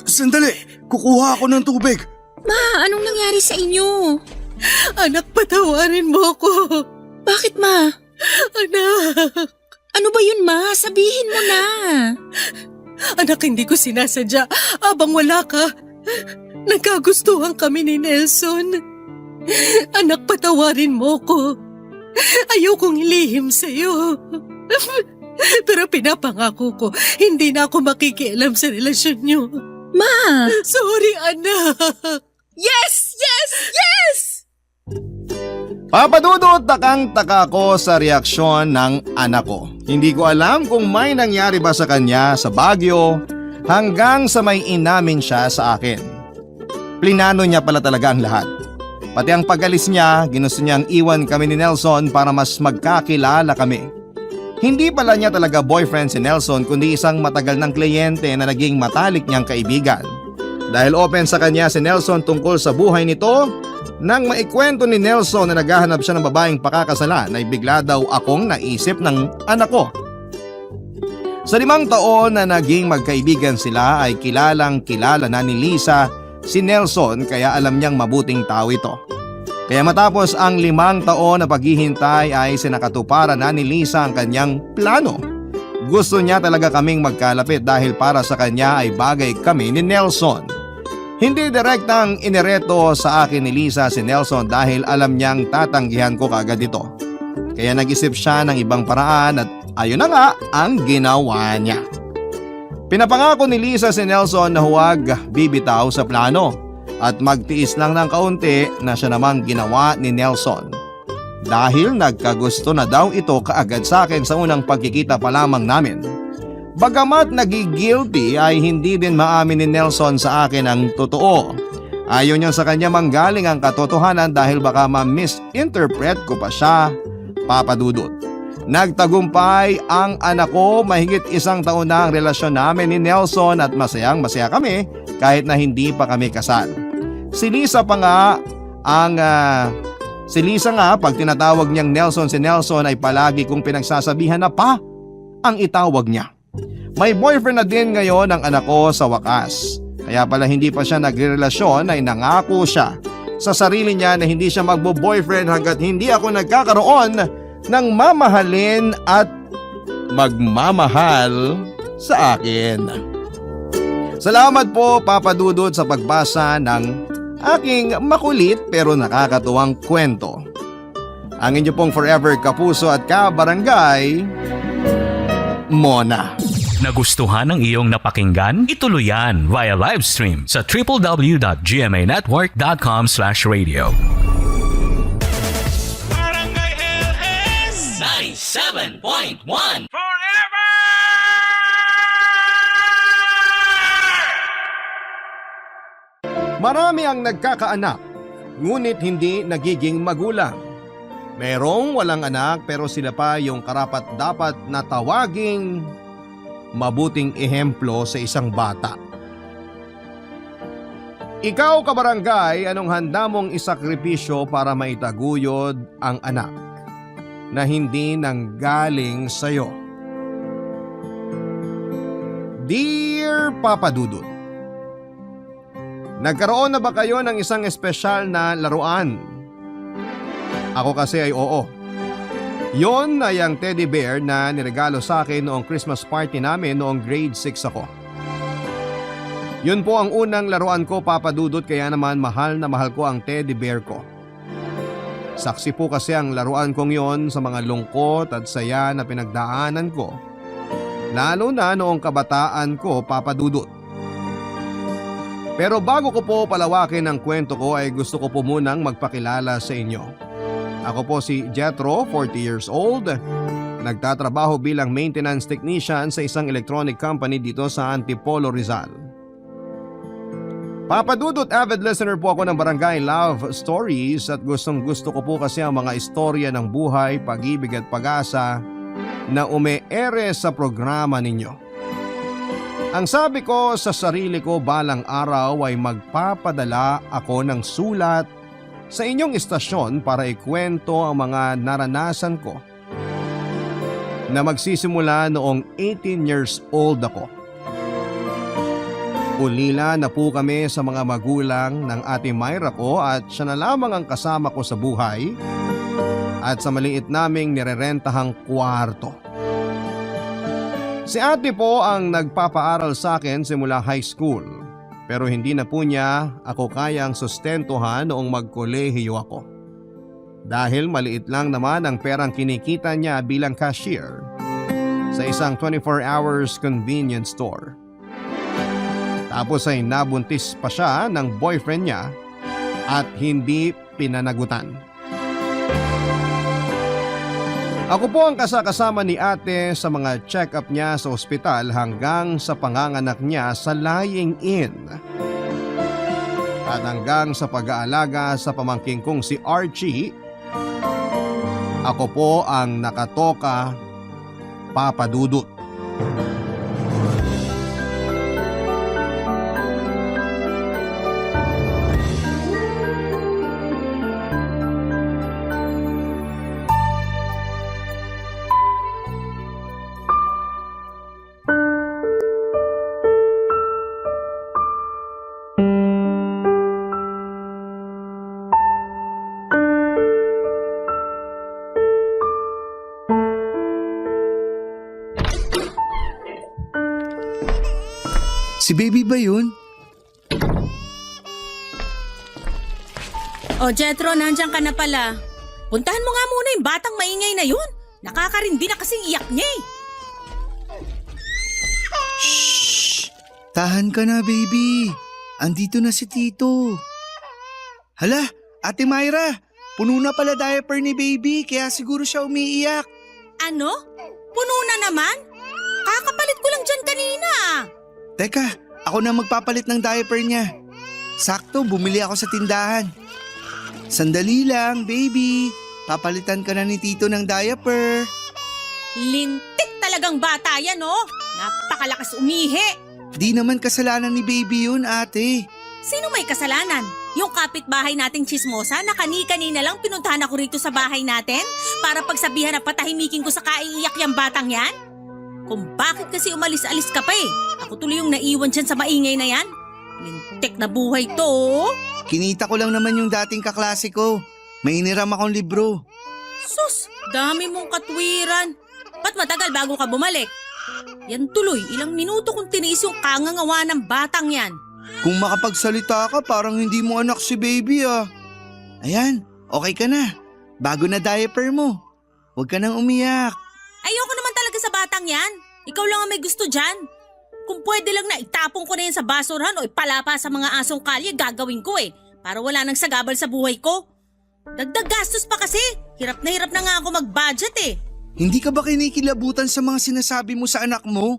Sandali, kukuha ako ng tubig. Ma, anong nangyari sa inyo? Anak, patawarin mo ako. Bakit, Ma? Anak. Ano ba yun, Ma? Sabihin mo na. Anak, hindi ko sinasadya. Abang wala ka, nagkagustuhan kami ni Nelson. Anak, patawarin mo ko. Ayokong ilihim sa'yo. Pero pinapangako ko, hindi na ako makikialam sa relasyon niyo. Ma! Sorry, anak. Yes! Yes! Yes! Papadudot, takang-taka ko sa reaksyon ng anak ko. Hindi ko alam kung may nangyari ba sa kanya sa Baguio hanggang sa may inamin siya sa akin. Plinano niya pala talaga ang lahat. Pati ang pag-alis niya, ginusto niyang iwan kami ni Nelson para mas magkakilala kami. Hindi pala niya talaga boyfriend si Nelson kundi isang matagal ng kliyente na naging matalik niyang kaibigan. Dahil open sa kanya si Nelson tungkol sa buhay nito, nang maikwento ni Nelson na naghahanap siya ng babaeng pakakasalan ay bigla daw akong naisip ng anak ko. Sa 5 taon na naging magkaibigan sila ay kilalang kilala na ni Lisa si Nelson kaya alam niyang mabuting tao ito. Kaya matapos ang 5 taon na paghihintay ay sinakatuparan na ni Lisa ang kanyang plano. Gusto niya talaga kaming magkalapit dahil para sa kanya ay bagay kami ni Nelson. Hindi direktang inireto sa akin ni Lisa si Nelson dahil alam niyang tatanggihan ko kagad ito. Kaya nag-isip siya ng ibang paraan at ayun na nga ang ginawa niya. Pinapangako ni Lisa si Nelson na huwag bibitaw sa plano. At magtiis lang ng kaunti na siya namang ginawa ni Nelson. Dahil nagkagusto na daw ito kaagad sa akin sa unang pagkikita pa lamang namin. Bagamat nagigilty ay hindi din maamin ni Nelson sa akin ang totoo. Ayaw niya sa kanya manggaling ang katotohanan dahil baka ma-misinterpret ko pa siya, Papa Dudut. Nagtagumpay ang anak ko, mahigit 1 taon na ang relasyon namin ni Nelson at masayang masaya kami kahit na hindi pa kami kasal. Si Lisa nga pag tinatawag niyang Nelson si Nelson ay palagi kong pinagsasabihan na pa ang itawag niya. May boyfriend na din ngayon ang anak ko sa wakas. Kaya pala hindi pa siya nagrerelasyon ay nangako siya sa sarili niya na hindi siya magbo-boyfriend hanggat hindi ako nagkakaroon ng mamahalin at magmamahal sa akin. Salamat po Papa Dudut sa pagbasa ng aking makulit pero nakakatuwang kwento. Ang inyo pong forever kapuso at kabarangay, Mona. Nagustuhan ng iyong napakinggan? Ituloy yan via live stream sa www.gmanetwork.com/radio. Barangay LS 97.1 Marami ang nagkakaanak, ngunit hindi nagiging magulang. Merong walang anak pero sila pa yung karapat-dapat na tawaging mabuting ehemplo sa isang bata. Ikaw kabarangay, anong handa mong isakripisyo para maitaguyod ang anak na hindi nanggaling sa'yo? Dear Papa Dudut, nagkaroon na ba kayo ng isang espesyal na laruan? Ako kasi ay oo. Yon ay ang teddy bear na niregalo sa akin noong Christmas party namin noong grade 6 ako. Yun po ang unang laruan ko, Papa Dudut, kaya naman mahal na mahal ko ang teddy bear ko. Saksi po kasi ang laruan kong yon sa mga lungkot at saya na pinagdaanan ko. Lalo na noong kabataan ko, Papa Dudut. Pero bago ko po palawakin ang kwento ko ay gusto ko po munang magpakilala sa inyo. Ako po si Jethro, 40 years old. Nagtatrabaho bilang maintenance technician sa isang electronic company dito sa Antipolo, Rizal. Papa Dudut, avid listener po ako ng Barangay Love Stories at gustong-gusto ko po kasi ang mga istorya ng buhay, pag-ibig at pag-asa na ume-ere sa programa ninyo. Ang sabi ko sa sarili ko balang araw ay magpapadala ako ng sulat sa inyong istasyon para ikwento ang mga naranasan ko na magsisimula noong 18 years old ako. Ulila na po kami sa mga magulang ng ate Myra ko at siya na lamang ang kasama ko sa buhay at sa maliit naming nirerentahang kwarto. Si ate po ang nagpapaaral sa akin simula high school pero hindi na po niya ako kayang sustentuhan noong magkolehiyo ako. Dahil maliit lang naman ang perang kinikita niya bilang cashier sa isang 24 hours convenience store. Tapos ay nabuntis pa siya ng boyfriend niya at hindi pinanagutan. Ako po ang kasakasama ni ate sa mga check-up niya sa ospital hanggang sa panganganak niya sa lying-in. At hanggang sa pag-aalaga sa pamangking kong si Archie, ako po ang nakatoka Papa Dudut. Si baby ba yun? O Jetro, nandiyan ka na pala. Puntahan mo nga muna yung batang maingay na yun. Nakakarindi na kasing iyak niya eh. Tahan ka na, baby. Andito na si Tito. Hala, Ate Myra, puno na pala diaper ni baby kaya siguro siya umiiyak. Ano? Puno na naman? Kakapalit ko lang dyan kanina. Teka, ako na magpapalit ng diaper niya. Sakto, bumili ako sa tindahan. Sandali lang, baby. Papalitan ka na ni Tito ng diaper. Lintik talagang bata yan, oh. Napakalakas umihi. Di naman kasalanan ni baby yun, ate. Sino may kasalanan? Yung kapitbahay nating chismosa na kani-kanina lang pinuntahan ako rito sa bahay natin para pagsabihan na patahimikin ko sa kaiiyak yung batang yan? Kung bakit kasi umalis-alis ka pa eh. Ako tuloy yung naiwan dyan sa maingay na yan. Lintik na buhay to, oh. Kinita ko lang naman yung dating kaklase ko. May iniram akong libro. Sus, dami mong katwiran. Ba't matagal bago ka bumalik? Yan tuloy, ilang minuto kung tiniis yung kangangawa ng batang yan. Kung makapagsalita ka, parang hindi mo anak si baby ah. Ayan, okay ka na. Bago na diaper mo. Huwag ka nang umiyak. Ayoko naman talaga sa batang yan. Ikaw lang ang may gusto dyan. Kung pwede lang na itapon ko na yan sa basurahan o ipalapa sa mga asong kalye, gagawin ko eh. Para wala nang sagabal sa buhay ko. Dagdag gastos pa kasi. Hirap na nga ako mag-budget eh. Hindi ka ba kinikilabutan sa mga sinasabi mo sa anak mo?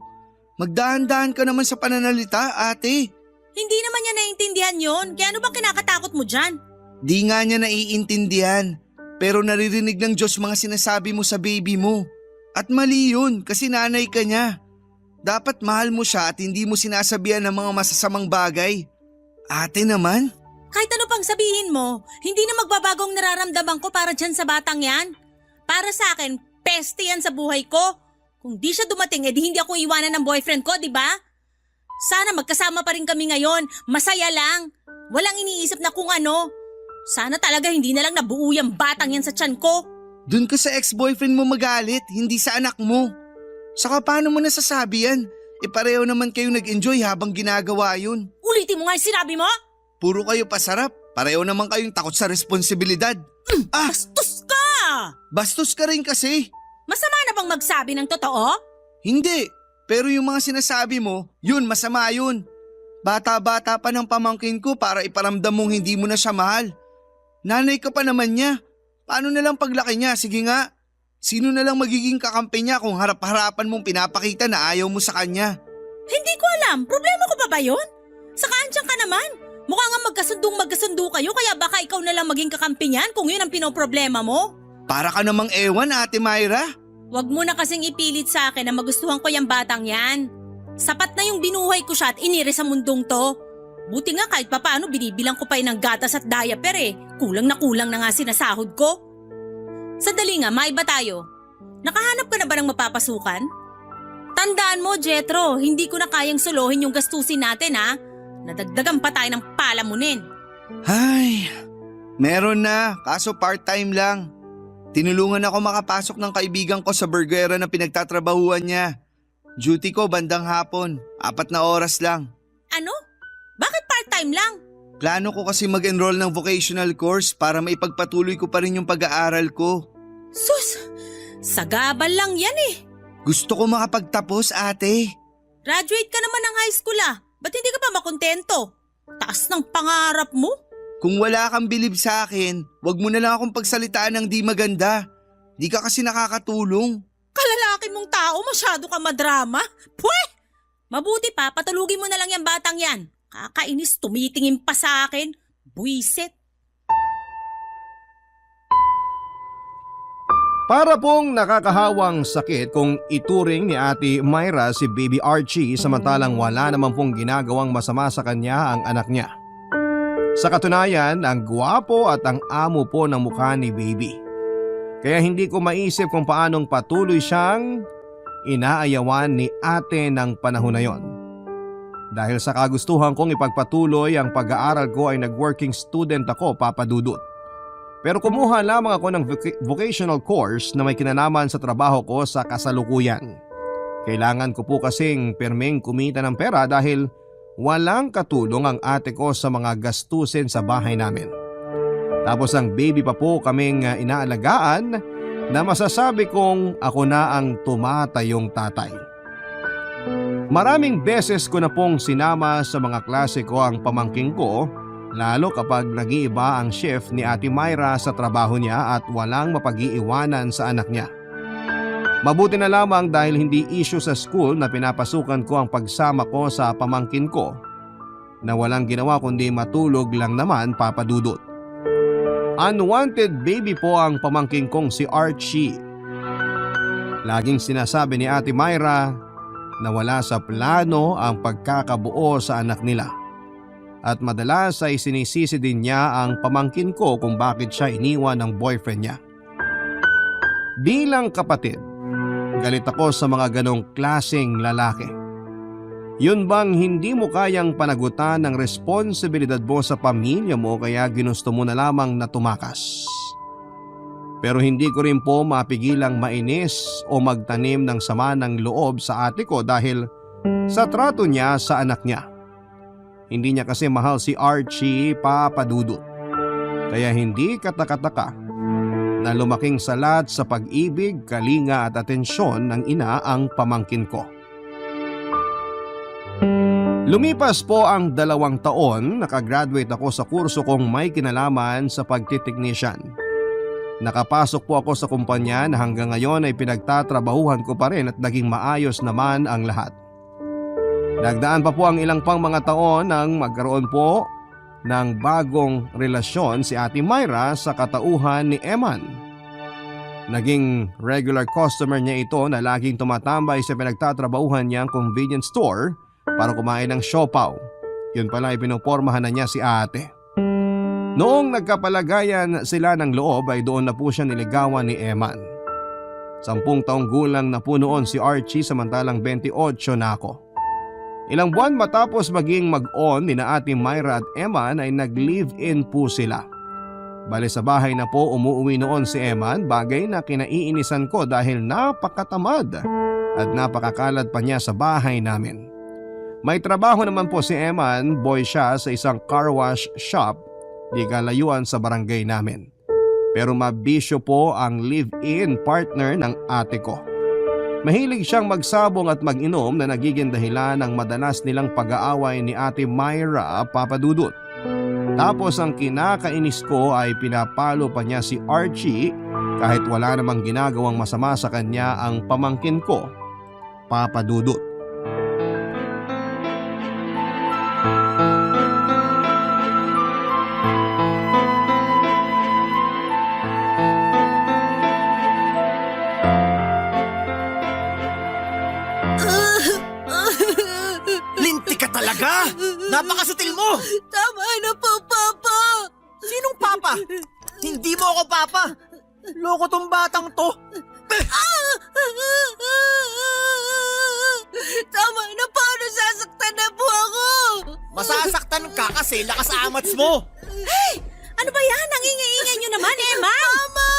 Magdahan-dahan ka naman sa pananalita, ate. Hindi naman niya naiintindihan yon. Kaya ano bang kinakatakot mo dyan? Di nga niya naiintindihan. Pero naririnig ng Diyos mga sinasabi mo sa baby mo. At mali yun kasi nanay ka niya. Dapat mahal mo siya at hindi mo sinasabihan ng mga masasamang bagay. Ate naman? Kahit ano pang sabihin mo, hindi na magbabagong nararamdaman ko para dyan sa batang yan. Para sa akin, peste yan sa buhay ko. Kung di siya dumating, edi hindi ako iwanan ng boyfriend ko, di ba? Sana magkasama pa rin kami ngayon. Masaya lang. Walang iniisip na kung ano. Sana talaga hindi na lang nabuo yung batang yan sa tiyan ko. Dun ka sa ex-boyfriend mo magalit, hindi sa anak mo. Saka paano mo nasasabi yan? Pareho naman kayo nag-enjoy habang ginagawa yun. Ulitin mo nga yung sinabi mo. Puro kayo pasarap. Pareho naman kayong takot sa responsibilidad. Bastos ka! Bastos ka rin kasi. Masama na bang magsabi ng totoo? Hindi. Pero yung mga sinasabi mo, yun masama yun. Bata-bata pa ng pamangkin ko para iparamdam mong hindi mo na siya mahal. Nanay ka pa naman niya. Paano na lang paglaki niya? Sige nga. Sino na lang magiging kakampi niya kung harap-harapan mong pinapakita na ayaw mo sa kanya? Hindi ko alam. Problema ko pa ba yun? Saka andyan ka naman. Mukha nga magkasundo kayo kaya baka ikaw na lang maging kakampi niyan kung yun ang pinoproblema mo. Para ka namang ewan, Ate Myra. Huwag mo na kasing ipilit sa akin na magustuhan ko yung batang yan. Sapat na yung binuhay ko siya at inire sa mundong to. Buti nga kahit papaano binibilang ko pa yun ng gatas at diaper eh. Kulang na nga sinasahod ko. Sandali nga, maiba tayo. Nakahanap ka na ba ng mapapasukan? Tandaan mo, Jetro, hindi ko na kayang suluhin yung gastusin natin ha. Nadagdagan pa tayo ng palamunin. Ay, meron na, kaso part-time lang. Tinulungan ako makapasok ng kaibigan ko sa burgera na pinagtatrabahuan niya. Duty ko bandang hapon, 4 na oras lang. Ano? Bakit part-time lang? Plano ko kasi mag-enroll ng vocational course para maipagpatuloy ko pa rin yung pag-aaral ko. Sus, sagabal lang yan eh. Gusto ko makapagtapos, ate. Graduate ka naman ng high school ah. Ba't hindi ka pa makontento? Taas ng pangarap mo. Kung wala kang bilib sa akin, wag mo na lang akong pagsalitaan ng di maganda. Di ka kasi nakakatulong. Kalalaki mong tao, masyado ka madrama. Pweh! Mabuti pa, patulugin mo na lang yung batang yan. Kakainis, tumitingin pa sa akin. Buisit. Para pong nakakahawang sakit kung ituring ni Ate Myra si Baby Archie samantalang wala naman pong ginagawang masama sa kanya ang anak niya. Sa katunayan, ang gwapo at ang amo po ng mukha ni Baby. Kaya hindi ko maisip kung paanong patuloy siyang inaayawan ni ate ng panahon na yon. Dahil sa kagustuhan kong ipagpatuloy ang pag-aaral ko ay nag-working student ako, Papa Dudut. Pero kumuha lamang ako ng vocational course na may kinalaman sa trabaho ko sa kasalukuyan. Kailangan ko po kasing pirmeng kumita ng pera dahil walang katulong ang ate ko sa mga gastusin sa bahay namin. Tapos ang baby pa po kaming inaalagaan na masasabi kong ako na ang tumatayong tatay. Maraming beses ko na pong sinama sa mga klase ko ang pamangking ko, lalo kapag nag-iiba ang shift ni Ate Myra sa trabaho niya at walang mapag-iiwanan sa anak niya. Mabuti na lamang dahil hindi issue sa school na pinapasukan ko ang pagsama ko sa pamangkin ko na walang ginawa kundi matulog lang naman, Papa Dudut. Unwanted baby po ang pamangkin kong si Archie. Laging sinasabi ni Ate Myra na wala sa plano ang pagkakabuo sa anak nila. At madalas ay sinisisi din niya ang pamangkin ko kung bakit siya iniwan ng boyfriend niya. Bilang kapatid, galit ako sa mga ganong klaseng lalaki. Yun bang hindi mo kayang panagutan ng responsibilidad mo sa pamilya mo kaya ginusto mo na lamang na tumakas? Pero hindi ko rin po mapigilang mainis o magtanim ng sama ng loob sa ate ko dahil sa trato niya sa anak niya. Hindi niya kasi mahal si Archie, Papa Dudut. Kaya hindi katakataka na lumaking salat sa pag-ibig, kalinga at atensyon ng ina ang pamangkin ko. Lumipas po ang 2 taon, nakagraduate ako sa kurso kong may kinalaman sa pagtiteknisyan. Nakapasok po ako sa kumpanya na hanggang ngayon ay pinagtatrabahuhan ko pa rin at naging maayos naman ang lahat. Nagdaan pa po ang ilang pang mga taon nang magkaroon po ng bagong relasyon si Ate Myra sa katauhan ni Eman. Naging regular customer niya ito na laging tumatambay sa pinagtatrabahuhan niyang convenience store para kumain ng siopaw. Yun pala ay pinupormahan na niya si ate. Noong nagkapalagayan sila ng loob ay doon na po siya niligawan ni Eman. 10 taong gulang na po noon si Archie samantalang 28 na ako. Ilang buwan matapos maging mag-on ni na Ate Myra at Eman ay nag-live-in po sila. Bale sa bahay na po umuwi noon si Eman, bagay na kinaiinisan ko dahil napakatamad at napakakalad pa niya sa bahay namin. May trabaho naman po si Eman, boy siya sa isang car wash shop di kalayuan sa barangay namin. Pero mabisyo po ang live-in partner ng ate ko. Mahilig siyang magsabong at mag-inom na nagiging dahilan ng madalas nilang pag-aaway ni Ate Myra, Papa Dudut. Tapos ang kinakainis ko ay pinapalo pa niya si Archie kahit wala namang ginagawang masama sa kanya ang pamangkin ko, Papa Dudut. Talaga? Napakasutil mo! Tama na po, Papa! Sinong papa? Hindi mo ako papa! Loko tong batang to! Tama na po! Nasasaktan na po ako! Masasaktan ka kasi lakas amats mo! Hey! Ano ba yan? Nangingi-ingay nyo naman, Eman! Mama!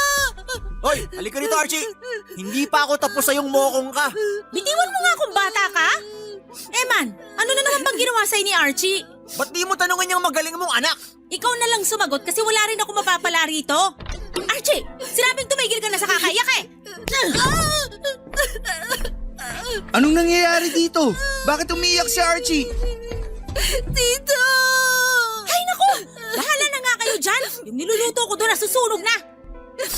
Hoy, halika rito Archie! Hindi pa ako tapos sa yung mokong ka! Bitiwan mo nga kung bata ka! Eman, ano na naman bang ginawa sa'yo ni Archie? Ba't di mo tanungin yung magaling mong anak? Ikaw na lang sumagot kasi wala rin ako mapapala rito. Archie, sinabing tumigil ka na sa kakaiyak eh! Anong nangyayari dito? Bakit umiyak si Archie? Tito! Ay naku! Bahala na nga kayo dyan! Yung niluluto ko doon nasusunog na!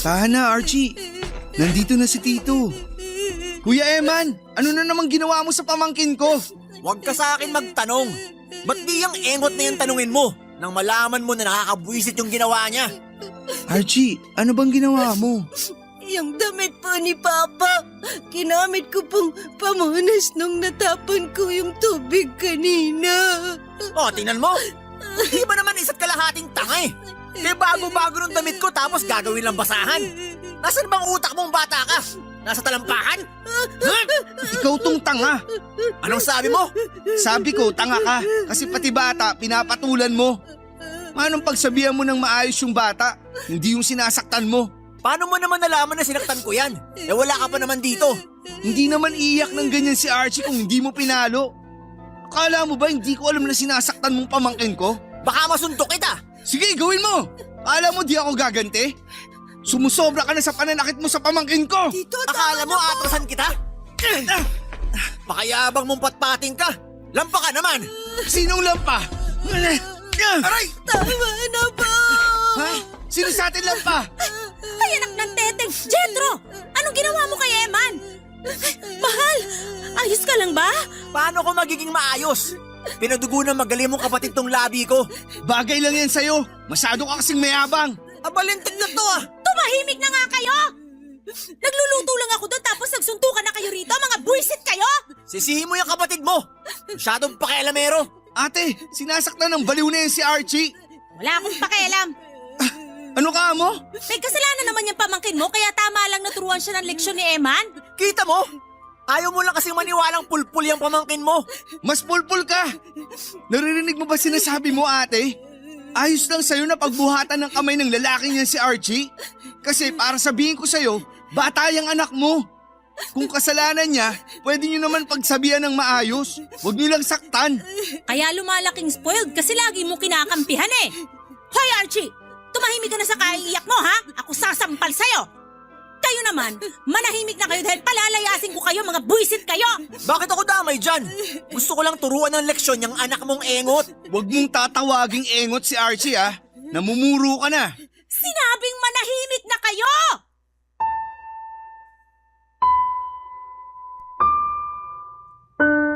Tahan na Archie. Nandito na si Tito. Kuya Eman, ano na namang ginawa mo sa pamangkin ko? Huwag ka sa akin magtanong. Ba't di yung engot na yung tanungin mo? Nang malaman mo na nakakabwisit yung ginawa niya. Archie, ano bang ginawa mo? Yung damit po ni Papa, ginamit ko pong pamunas nung natapon ko yung tubig kanina. O, tingnan mo. Di ba naman isa't kalahating tanga eh? Kaya bago-bago ng damit ko tapos gagawin lang basahan. Nasaan bang utak mong bata ka? Nasa talampakan? Ikaw tong tanga. Anong sabi mo? Sabi ko, tanga ka. Kasi pati bata, pinapatulan mo. Anong pagsabihan mo ng maayos yung bata? Hindi yung sinasaktan mo. Paano mo naman nalaman na sinaktan ko yan? Eh wala ka pa naman dito. Hindi naman iiyak ng ganyan si Archie kung hindi mo pinalo. Akala mo ba hindi ko alam na sinasaktan mong pamangkin ko? Baka masuntok kita. Sige, gawin mo! Akala mo di ako gaganti? Sumusobra ka na sa pananakit mo sa pamangkin ko! Akala mo atrasan kita? Pakayabang mong patpating ka. Lampa ka naman. Sinong lampa? Aray! Tama na po! Ha? Sino sa atin lampa? Ay, anak ng teteng! Jethro! Anong ginawa mo kay Eman? Mahal! Ayos ka lang ba? Paano ko magiging maayos? Pinadugo ng magaling mong kapatid tong labi ko. Bagay lang yan sa'yo. Masyado ka kasing mayabang. Abalintig na to ah. Tumahimik na nga kayo! Nagluluto lang ako doon tapos nagsuntukan na kayo rito, mga buwisit kayo! Sisihin mo yung kapatid mo. Masyadong pakialamero. Ate, sinasaktan ng baliw na yan si Archie. Wala akong pakialam. Ano ka mo? May kasalanan naman yung pamangkin mo kaya tama lang naturuan siya ng leksyon ni Eman. Kita mo? Ayaw mo lang kasing maniwalang pulpul yung pamangkin mo. Mas pulpul ka. Naririnig mo ba sinasabi mo, ate? Ayos lang sa'yo na pagbuhatan ng kamay ng lalaking yan si Archie. Kasi para sabihin ko sa'yo, bata yung anak mo. Kung kasalanan niya, pwede niyo naman pagsabihan ng maayos. Huwag niyo lang saktan. Kaya lumalaking spoiled kasi lagi mo kinakampihan eh. Hoy Archie! Tumahimik ka na sa kaiiyak mo ha? Ako sasampal sa'yo! Kayo naman, manahimik na kayo dahil palalayasin ko kayo, mga buwisit kayo! Bakit ako damay dyan? Gusto ko lang turuan ng leksyon yung anak mong engot. Huwag mong tatawaging engot si Archie ha. Namumuro ka na. Sinabing manahimik na kayo!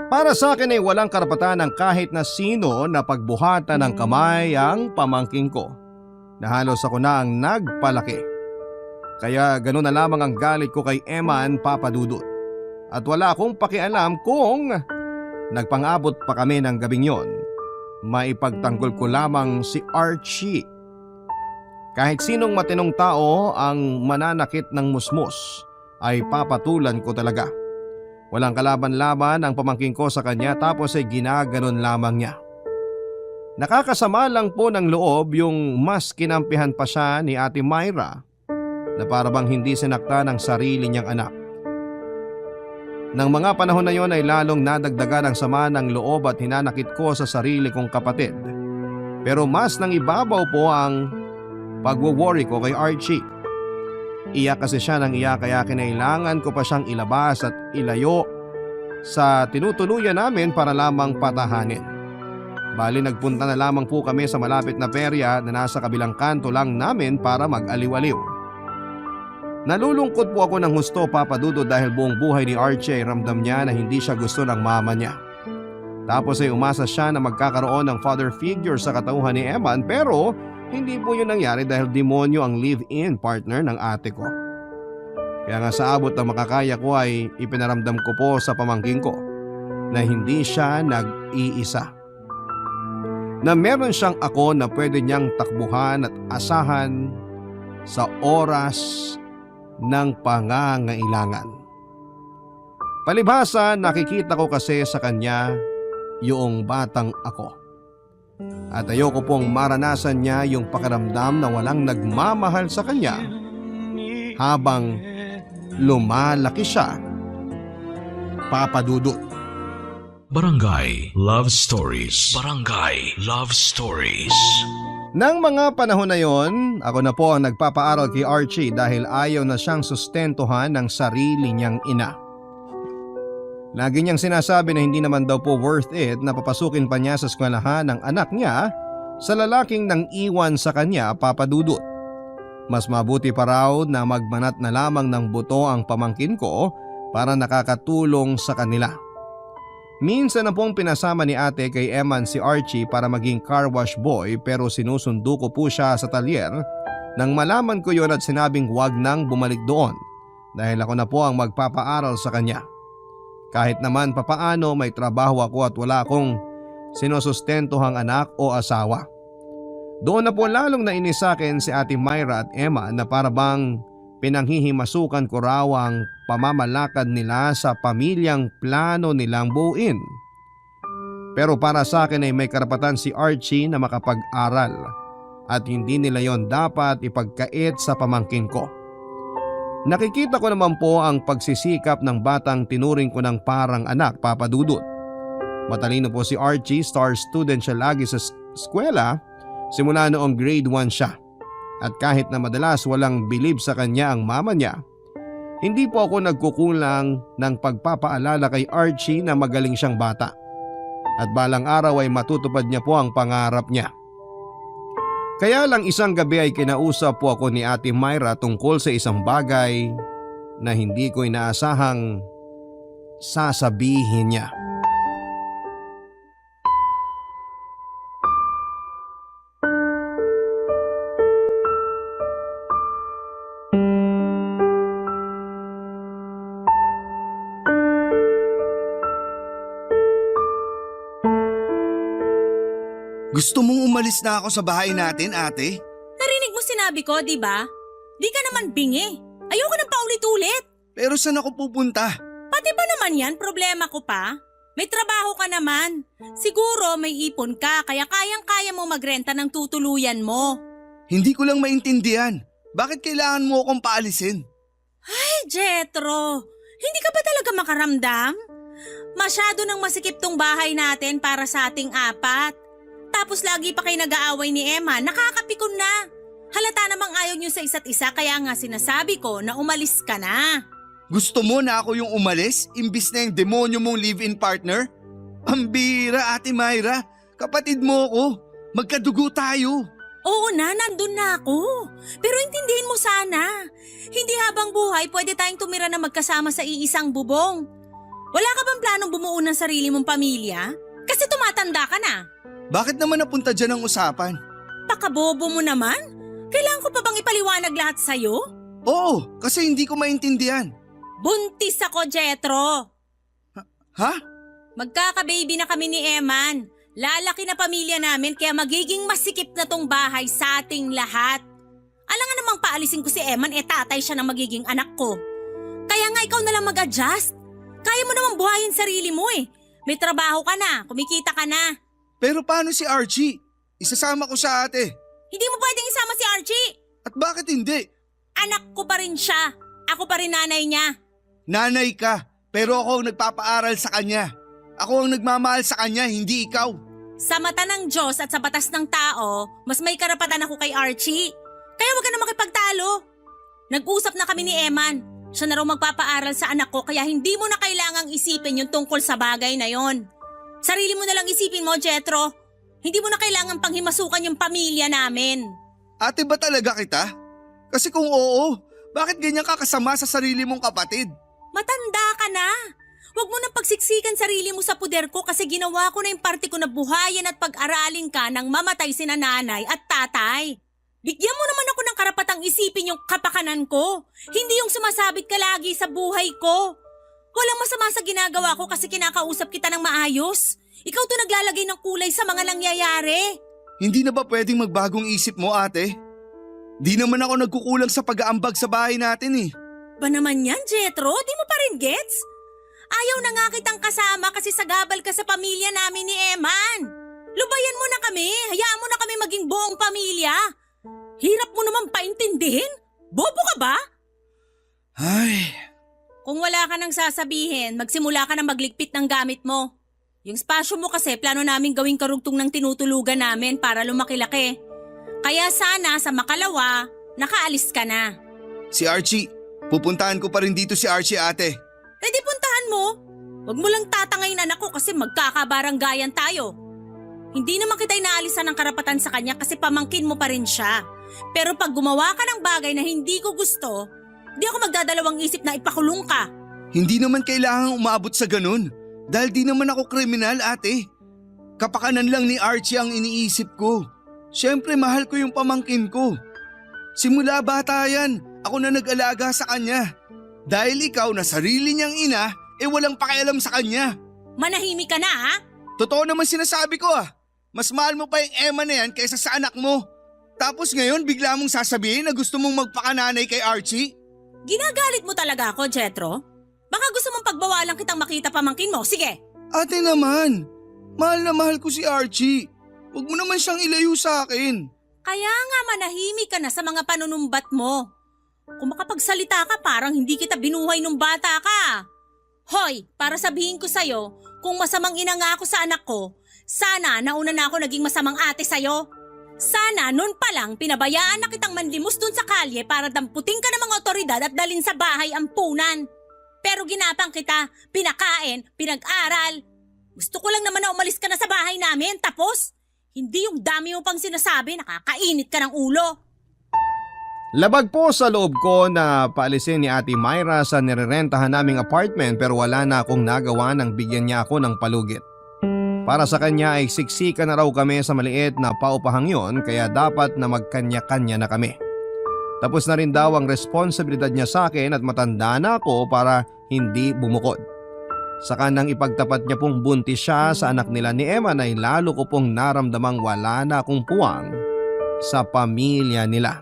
Para sa akin ay walang karapatan ng kahit na sino na pagbuhatan ng kamay ang pamangking ko. Na halos ako na ang nagpalaki. Kaya ganun na lamang ang galit ko kay Eman Papadudut. At wala akong pakialam kung nagpang-abot pa kami ng gabing yon. Maipagtanggol ko lamang si Archie. Kahit sinong matinong tao ang mananakit ng musmus ay papatulan ko talaga. Walang kalaban-laban ang pamangking ko sa kanya tapos ay ginaganon lamang niya. Nakakasama lang po ng loob yung mas kinampihan pa siya ni Ate Myra na para bang hindi sinakta ng sarili niyang anak. Nang mga panahon na yon ay lalong nadagdagan ang sama ng loob at hinanakit ko sa sarili kong kapatid. Pero mas nang ibabaw po ang pagwo-worry ko kay Archie. Iyak kasi siya ng iyak kaya kinailangan ko pa siyang ilabas at ilayo sa tinutuluyan namin para lamang patahanin. Bali nagpunta na lamang po kami sa malapit na perya na nasa kabilang kanto lang namin para mag-aliw-aliw. Nalulungkot po ako ng husto, Papa Dudo, dahil buong buhay ni Archie ay ramdam niya na hindi siya gusto ng mama niya. Tapos ay umasa siya na magkakaroon ng father figure sa katauhan ni Eman pero hindi po yun nangyari dahil demonyo ang live-in partner ng ate ko. Kaya nga sa abot na makakaya ko ay ipinaramdam ko po sa pamangking ko na hindi siya nag-iisa. Na meron siyang ako na pwede niyang takbuhan at asahan sa oras ng pangangailangan. Palibhasa nakikita ko kasi sa kanya yung batang ako. At ayoko pong maranasan niya yung pakiramdam na walang nagmamahal sa kanya habang lumalaki siya. Papa Dudut. Barangay Love Stories. Barangay Love Stories. Nang mga panahon na yon, ako na po ang nagpapaaral kay Archie dahil ayaw na siyang sustentuhan ng sarili niyang ina. Lagi niyang sinasabi na hindi naman daw po worth it na papasukin pa niya sa eskwelahan ng anak niya sa lalaking nang iwan sa kanya, Papa Dudut. Mas mabuti pa raw na magbanat na lamang ng buto ang pamangkin ko para nakakatulong sa kanila. Minsan na pong pinasama ni ate kay Eman si Archie para maging car wash boy pero sinusundo ko po siya sa talyer Nang malaman ko yon at sinabing huwag nang bumalik doon dahil ako na po ang magpapaaral sa kanya. Kahit naman papaano may trabaho ako at wala akong sinusustentuhang anak o asawa. Doon na po lalong nainis sa akin si Ate Myra at Emma na parabang pinanghihimasukan ko raw ang pamamalakad nila sa pamilyang plano nilang buuin. Pero para sa akin ay may karapatan si Archie na makapag-aral at hindi nila yon dapat ipagkait sa pamangkin ko. Nakikita ko naman po ang pagsisikap ng batang tinuring ko ng parang anak, Papa Dudut. Matalino po si Archie, star student siya lagi sa eskwela simula noong grade 1 siya. At kahit na madalas walang bilib sa kanya ang mama niya, hindi po ako nagkukulang ng pagpapaalala kay Archie na magaling siyang bata. At balang araw ay matutupad niya po ang pangarap niya. Kaya lang isang gabi ay kinausap po ako ni Ate Myra tungkol sa isang bagay na hindi ko inaasahang sasabihin niya. Gusto mong umalis na ako sa bahay natin, ate? Narinig mo sinabi ko, di ba? Di ka naman bingi. Ayoko nang paulit-ulit. Pero saan ako pupunta? Pati ba naman yan, problema ko pa? May trabaho ka naman. Siguro may ipon ka kaya kayang-kaya mo magrenta ng tutuluyan mo. Hindi ko lang maintindihan. Bakit kailangan mo akong paalisin? Ay, Jetro, hindi ka ba talaga makaramdam? Masyado nang masikip tong bahay natin para sa ating apat. Tapos lagi pa kayo nag-aaway ni Emma, nakakapikon na. Halata namang ayaw niyo sa isa't isa kaya nga sinasabi ko na umalis ka na. Gusto mo na ako yung umalis imbis na yung demonyo mong live-in partner? Pambira, Ate Myra. Kapatid mo ako. Magkadugo tayo. Oo na, nandun na ako. Pero intindihin mo sana. Hindi habang buhay pwede tayong tumira na magkasama sa iisang bubong. Wala ka bang planong bumuo ng sarili mong pamilya? Kasi tumatanda ka na. Bakit naman napunta dyan ang usapan? Pakabobo mo naman? Kailangan ko pa bang ipaliwanag lahat sa'yo? Oo, kasi hindi ko maintindihan. Buntis ako, Jetro. Ha? Magkaka-baby na kami ni Eman. Lalaki na pamilya namin kaya magiging masikip na tong bahay sa ating lahat. Alam nga namang paalisin ko si Eman, tatay siya na magiging anak ko. Kaya nga ikaw na lang mag-adjust. Kaya mo namang buhayin sarili mo eh. May trabaho ka na, kumikita ka na. Pero paano si Archie? Isasama ko siya, ate. Hindi mo pwedeng isama si Archie. At bakit hindi? Anak ko pa rin siya. Ako pa rin nanay niya. Nanay ka, pero ako ang nagpapaaral sa kanya. Ako ang nagmamahal sa kanya, hindi ikaw. Sa mata ng Diyos at sa batas ng tao, mas may karapatan ako kay Archie. Kaya wag ka na makipagtalo. Nag-usap na kami ni Eman. Siya na raw magpapaaral sa anak ko kaya hindi mo na kailangang isipin yung tungkol sa bagay na yon. Sarili mo na lang isipin mo, Jetro. Hindi mo na kailangan panghimasukan yung pamilya namin. Ate ba talaga kita? Kasi kung oo, bakit ganyan ka kasama sa sarili mong kapatid? Matanda ka na. Huwag mo nang pagsiksikan sarili mo sa puder ko kasi ginawa ko na yung parte ko na buhayin at pag-aralin ka nang mamatay sina nanay at tatay. Bigyan mo naman ako ng karapatang isipin yung kapakanan ko. Hindi yung sumasabit ka lagi sa buhay ko. Walang masama sa ginagawa ko kasi kinakausap kita ng maayos. Ikaw to naglalagay ng kulay sa mga nangyayari. Hindi na ba pwedeng magbagong isip mo, ate? Di naman ako nagkukulang sa pag-aambag sa bahay natin eh. Ba naman yan, Jetro? Di mo pa rin gets? Ayaw na nga kitang kasama kasi sagabal ka sa pamilya namin ni Eman. Lubayan mo na kami. Hayaan mo na kami maging buong pamilya. Hirap mo naman paintindihin. Bobo ka ba? Ay... Kung wala ka nang sasabihin, magsimula ka na magligpit ng gamit mo. Yung spasyo mo kasi plano namin gawing karugtong ng tinutulugan namin para lumaki-laki. Kaya sana sa makalawa, nakaalis ka na. Si Archie, pupuntahan ko pa rin dito si Archie, ate. Di puntahan mo. Huwag mo lang tatangayin anak ko kasi magkakabaranggayan tayo. Hindi naman kita inaalisan ng karapatan sa kanya kasi pamangkin mo pa rin siya. Pero pag gumawa ka ng bagay na hindi ko gusto, di ako magdadalawang isip na ipakulong ka. Hindi naman kailangang umabot sa ganun. Dahil di naman ako kriminal, ate. Kapakanan lang ni Archie ang iniisip ko. Siyempre mahal ko yung pamangkin ko. Simula bata yan, ako na nag-alaga sa kanya. Dahil ikaw na sarili niyang ina, walang pakialam sa kanya. Manahimik ka na ha? Totoo naman sinasabi ko ah. Mas mahal mo pa yung Emma na yan kaysa sa anak mo. Tapos ngayon bigla mong sasabihin na gusto mong magpakananay kay Archie? Ginagalit mo talaga ako, Jetro? Baka gusto mong pagbawalan kitang makita pamangkin mo. Sige! Ate naman, mahal na mahal ko si Archie. Huwag mo naman siyang ilayo sa akin. Kaya nga manahimik ka na sa mga panunumbat mo. Kung makapagsalita ka parang hindi kita binuhay nung bata ka. Hoy, para sabihin ko sa'yo, kung masamang ina nga ako sa anak ko, sana nauna na ako naging masamang ate sa'yo. Sana noon pa lang pinabayaan na kitang manlimos dun sa kalye para damputin ka ng mga otoridad at dalin sa bahay ang punan. Pero ginapang kita, pinakain, pinag-aral. Gusto ko lang naman na umalis ka na sa bahay namin, tapos hindi yung dami mo pang sinasabi, nakakainit ka ng ulo. Labag po sa loob ko na paalisin ni Ate Myra sa nirerentahan naming apartment pero wala na akong nagawa nang bigyan niya ako ng palugit. Para sa kanya ay siksika na raw kami sa maliit na paupahang yon kaya dapat na magkanya-kanya na kami. Tapos na rin daw ang responsibilidad niya sa akin at matanda na ako para hindi bumukod. Saka nang ipagtapat niya pong buntis siya sa anak nila ni Emma ay lalo ko pong naramdamang wala na akong puwang sa pamilya nila.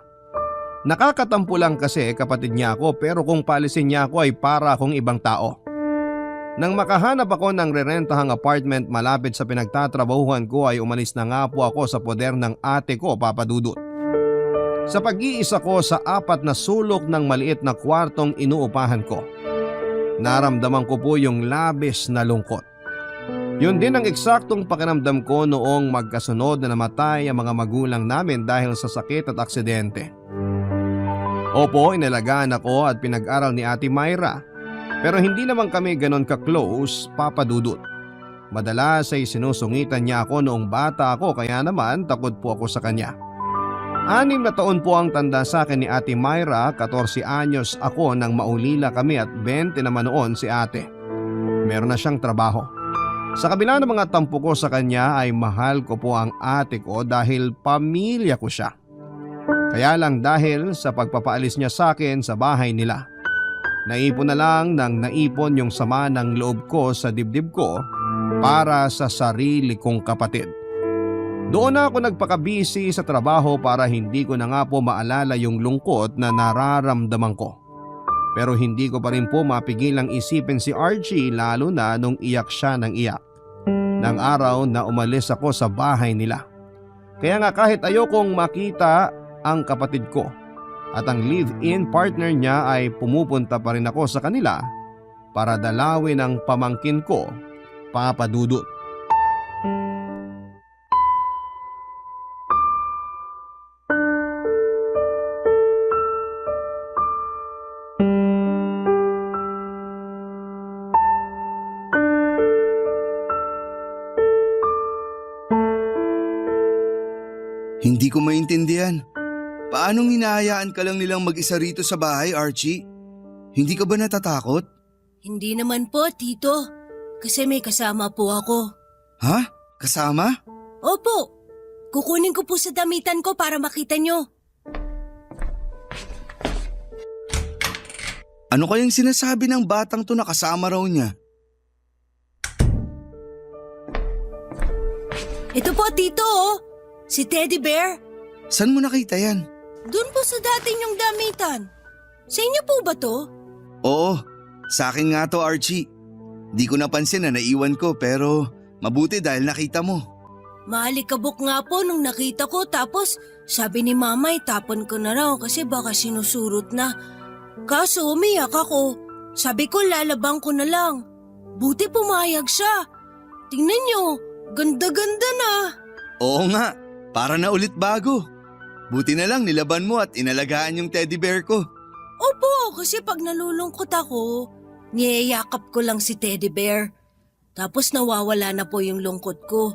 Nakakatampo lang kasi kapatid niya ako pero kung paalisin niya ako ay para akong ibang tao. Nang makahanap ako ng rerentahang apartment malapit sa pinagtatrabahuhan ko ay umalis na nga po ako sa poder ng ate ko, Papa Dudut. Sa pag-iisa ko sa 4 na sulok ng maliit na kwartong inuupahan ko, naramdaman ko po yung labis na lungkot. Yun din ang eksaktong pakiramdam ko noong magkasunod na namatay ang mga magulang namin dahil sa sakit at aksidente. Opo, inalagaan ako at pinag-aral ni Ate Myra. Pero hindi naman kami ganon ka-close, Papa Dudut. Madalas ay sinusungitan niya ako noong bata ako kaya naman takot po ako sa kanya. 6 na taon po ang tanda sa akin ni Ate Myra, 14 anyos ako nang maulila kami at 20 naman noon si ate. Meron na siyang trabaho. Sa kabila ng mga tampo ko sa kanya ay mahal ko po ang ate ko dahil pamilya ko siya. Kaya lang dahil sa pagpapaalis niya sa akin sa bahay nila, naipon na lang ng naipon yung sama ng loob ko sa dibdib ko para sa sarili kong kapatid. Doon na ako nagpakabisi sa trabaho para hindi ko na nga po maalala yung lungkot na nararamdaman ko. Pero hindi ko pa rin po mapigilang isipin si Archie lalo na nung iyak siya ng iyak. Nang araw na umalis ako sa bahay nila. Kaya nga kahit ayokong makita ang kapatid ko at ang live-in partner niya ay pumupunta pa rin ako sa kanila para dalawin ang pamangkin ko, Papa Dudut. Hindi ko maintindihan. Paanong hinahayaan ka lang nilang mag-isa rito sa bahay, Archie? Hindi ka ba natatakot? Hindi naman po, Tito. Kasi may kasama po ako. Ha? Kasama? Opo. Kukunin ko po sa damitan ko para makita nyo. Ano kayang sinasabi ng batang to na kasama raw niya? Ito po, Tito, oh. Si Teddy Bear. Saan mo nakita yan? Doon po sa dati niyong damitan. Sa inyo po ba to? Oo, sa akin nga to, Archie. Di ko napansin na naiwan ko pero mabuti dahil nakita mo. Maalikabok nga po nung nakita ko tapos sabi ni Mama itapon ko na raw kasi baka sinusurot na. Kaso umiyak ako. Sabi ko lalabang ko na lang. Buti pumayag siya. Tingnan niyo, ganda-ganda na. Oo nga, para na ulit bago. Buti na lang nilaban mo at inalagaan yung teddy bear ko. Opo, kasi pag nalulungkot ako, niyayakap ko lang si Teddy Bear. Tapos nawawala na po yung lungkot ko.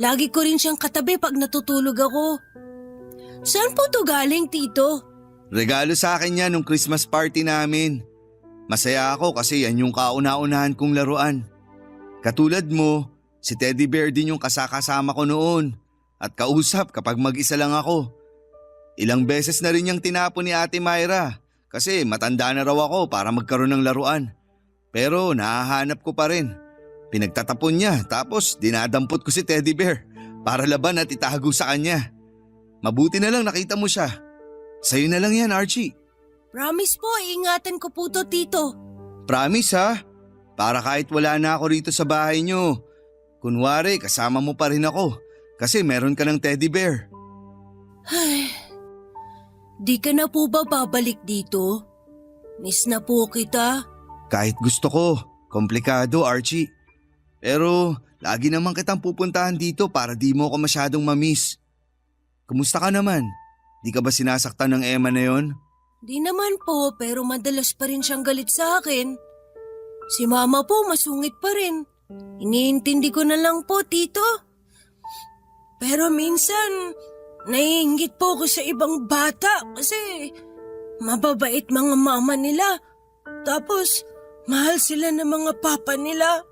Lagi ko rin siyang katabi pag natutulog ako. Saan po to galing, Tito? Regalo sa akin yan nung Christmas party namin. Masaya ako kasi yan yung kauna-unahan kong laruan. Katulad mo, si Teddy Bear din yung kasakasama ko noon at kausap kapag mag-isa lang ako. Ilang beses na rin niyang tinapon ni Ate Myra kasi matanda na raw ako para magkaroon ng laruan. Pero nahahanap ko pa rin. Pinagtatapon niya tapos dinadampot ko si Teddy Bear para laban at itago sa kanya. Mabuti na lang nakita mo siya. Sa'yo na lang yan, Archie. Promise po, ingatan ko po to, Tito. Promise ha? Para kahit wala na ako rito sa bahay niyo. Kunwari kasama mo pa rin ako kasi meron ka ng Teddy Bear. Di ka na po ba babalik dito? Miss na po kita. Kahit gusto ko, komplikado Archie. Pero lagi naman kitang pupuntahan dito para di mo ako masyadong mamiss. Kumusta ka naman? Di ka ba sinasaktan ng Emma na yon? Di naman po, pero madalas pa rin siyang galit sa akin. Si Mama po masungit pa rin. Iniintindi ko na lang po, Tito. Pero minsan, naiinggit po ako sa ibang bata kasi mababait mga mama nila. Tapos, mahal sila ng mga papa nila.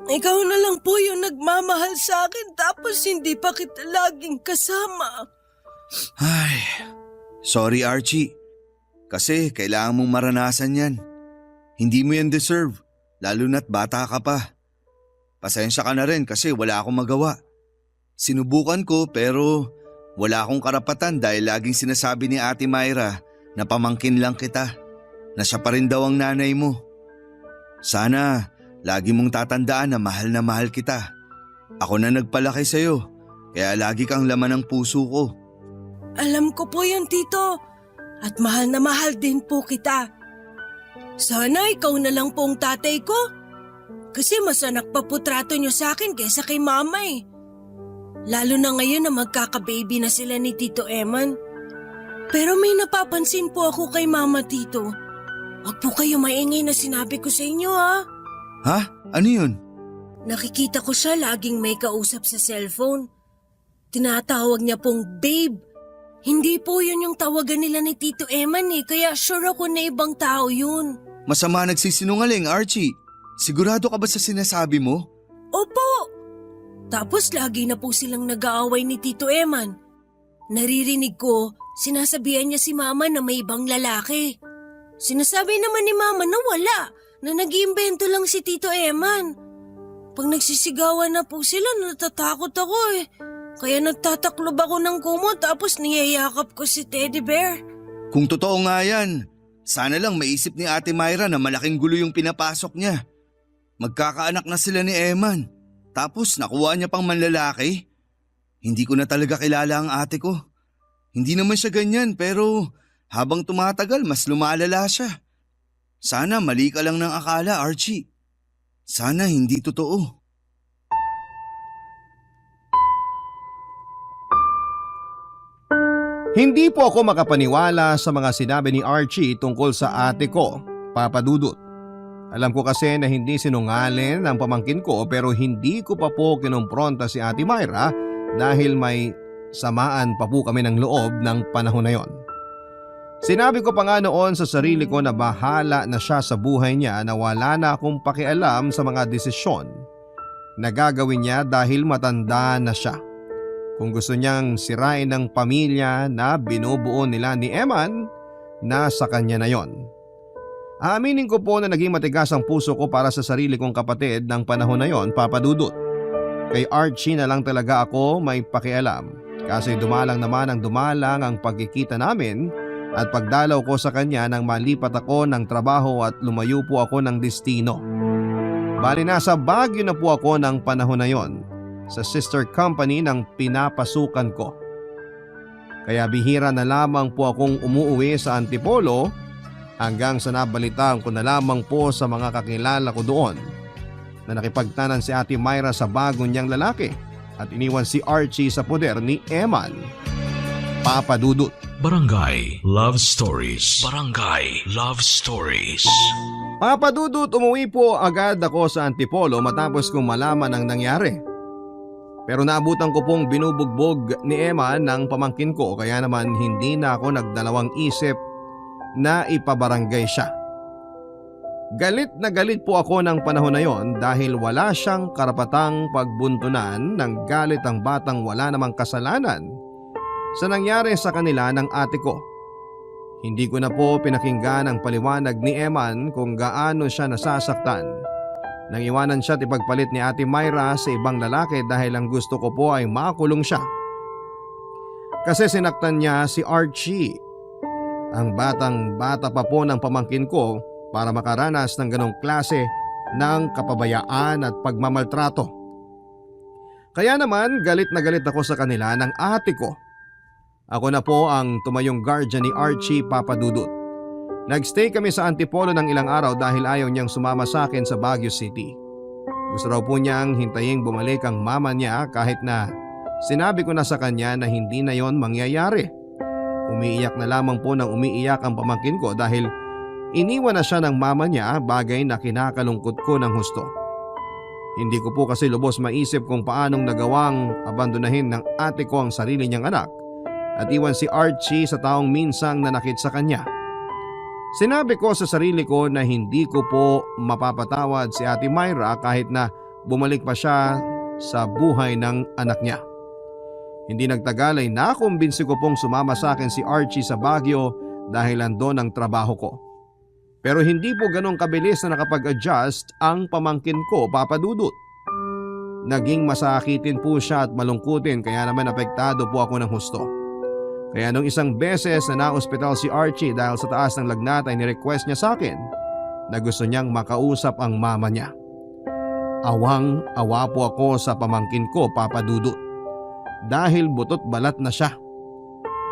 Ikaw na lang po yung nagmamahal sa akin tapos hindi pa kita laging kasama. Ay, sorry Archie. Kasi kailangan mong maranasan yan. Hindi mo yan deserve, lalo na't bata ka pa. Pasensya ka na rin kasi wala akong magawa. Sinubukan ko pero wala akong karapatan dahil laging sinasabi ni Ate Myra na pamangkin lang kita. Na siya pa rin daw ang nanay mo. Sana lagi mong tatandaan na mahal kita. Ako na nagpalaki sa'yo, kaya lagi kang laman ng puso ko. Alam ko po yun, Tito. At mahal na mahal din po kita. Sana ikaw na lang pong tatay ko. Kasi mas anak pa po trato niyo sa akin kaysa kay Mama eh. Lalo na ngayon na magkaka-baby na sila ni Tito Eman. Pero may napapansin po ako kay Mama, Tito. Huwag po kayo maingay na sinabi ko sa inyo ha. Ha? Ano yun? Nakikita ko siya laging may kausap sa cellphone. Tinatawag niya pong babe. Hindi po yun yung tawagan nila ni Tito Eman eh, kaya sure ako na ibang tao yun. Masama nagsisinungaling, Archie. Sigurado ka ba sa sinasabi mo? Opo! Tapos lagi na po silang nag-aaway ni Tito Eman. Naririnig ko, sinasabihan niya si Mama na may ibang lalaki. Sinasabi naman ni Mama na wala, na nag-iimbento lang si Tito Eman. Pag nagsisigawan na po sila, natatakot ako eh. Kaya nagtataklob ako ng kumot tapos niyayakap ko si Teddy Bear. Kung totoo nga yan, sana lang maisip ni Ate Myra na malaking gulo yung pinapasok niya. Magkakaanak na sila ni Eman. Tapos nakuha niya pang manlalaki. Hindi ko na talaga kilala ang ate ko. Hindi naman siya ganyan pero habang tumatagal mas lumalala siya. Sana mali ka lang ng akala, Archie. Sana hindi totoo. Hindi po ako makapaniwala sa mga sinabi ni Archie tungkol sa ate ko, Papa Dudut. Alam ko kasi na hindi sinungaling ang pamangkin ko pero hindi ko pa po kinumpronta si Ate Myra dahil may samaan pa po kami ng loob ng panahon na yon. Sinabi ko pa nga noon sa sarili ko na bahala na siya sa buhay niya na wala na akong pakialam sa mga desisyon na gagawin niya dahil matanda na siya. Kung gusto niyang sirain ng pamilya na binubuo nila ni Eman, nasa kanya na yon. Aaminin ko po na naging matigas ang puso ko para sa sarili kong kapatid ng panahon na yon, Papa Dudut. Kay Archie na lang talaga ako may pakialam kasi dumalang naman ang dumalang ang pagkikita namin at pagdalaw ko sa kanya nang malipat ako ng trabaho at lumayo po ako ng destino. Bali nasa Baguio na po ako ng panahon na yon sa sister company ng pinapasukan ko. Kaya bihira na lamang po akong umuwi sa Antipolo hanggang sa nabalitaan ko na lamang po sa mga kakilala ko doon na nakipagtanan si Ate Myra sa bago niyang lalaki at iniwan si Archie sa poder ni Eman. Papa Dudut. Barangay Love Stories. Barangay Love Stories. Papa Dudut, umuwi po agad ako sa Antipolo matapos kong malaman ang nangyari. Pero naabutan ko pong binubugbog ni Eman ng pamangkin ko kaya naman hindi na ako nagdalawang isip na ipabarangay siya. Galit na galit po ako ng panahon na yon dahil wala siyang karapatang pagbuntunan ng galit ang batang wala namang kasalanan sa nangyari sa kanila ng ate ko. Hindi ko na po pinakinggan ang paliwanag ni Eman kung gaano siya nasasaktan nang iwanan siya at ipagpalit ni Ate Myra sa ibang lalaki dahil ang gusto ko po ay makulong siya. Kasi sinaktan niya si Archie, ang batang bata pa po ng pamangkin ko, para makaranas ng ganong klase ng kapabayaan at pagmamaltrato. Kaya naman galit na galit ako sa kanila ng ate ko. Ako na po ang tumayong guardian ni Archie, Papa Dudut. Nagstay kami sa Antipolo ng ilang araw dahil ayaw niyang sumama sa akin sa Baguio City. Gusto raw po niyang hintaying bumalik ang mama niya kahit na sinabi ko na sa kanya na hindi na yon mangyayari. Umiiyak na lamang po ng umiiyak ang pamangkin ko dahil iniwan na siya ng mama niya, bagay na kinakalungkot ko ng husto. Hindi ko po kasi lubos maisip kung paanong nagawang abandonahin ng ate ko ang sarili niyang anak at iwan si Archie sa taong minsang nanakit sa kanya. Sinabi ko sa sarili ko na hindi ko po mapapatawad si Ate Myra kahit na bumalik pa siya sa buhay ng anak niya. Hindi nagtagal ay nakumbinsi ko pong sumama sa akin si Archie sa Baguio dahil andon ang trabaho ko. Pero hindi po ganong kabilis na nakapag-adjust ang pamangkin ko, Papa Dudut. Naging masakitin po siya at malungkutin kaya naman apektado po ako ng husto. Kaya nung isang beses na na-ospital si Archie dahil sa taas ng lagnat ay nirequest niya sa akin na gusto niyang makausap ang mama niya. Awang-awa po ako sa pamangkin ko, Papa Dudut. Dahil butot balat na siya.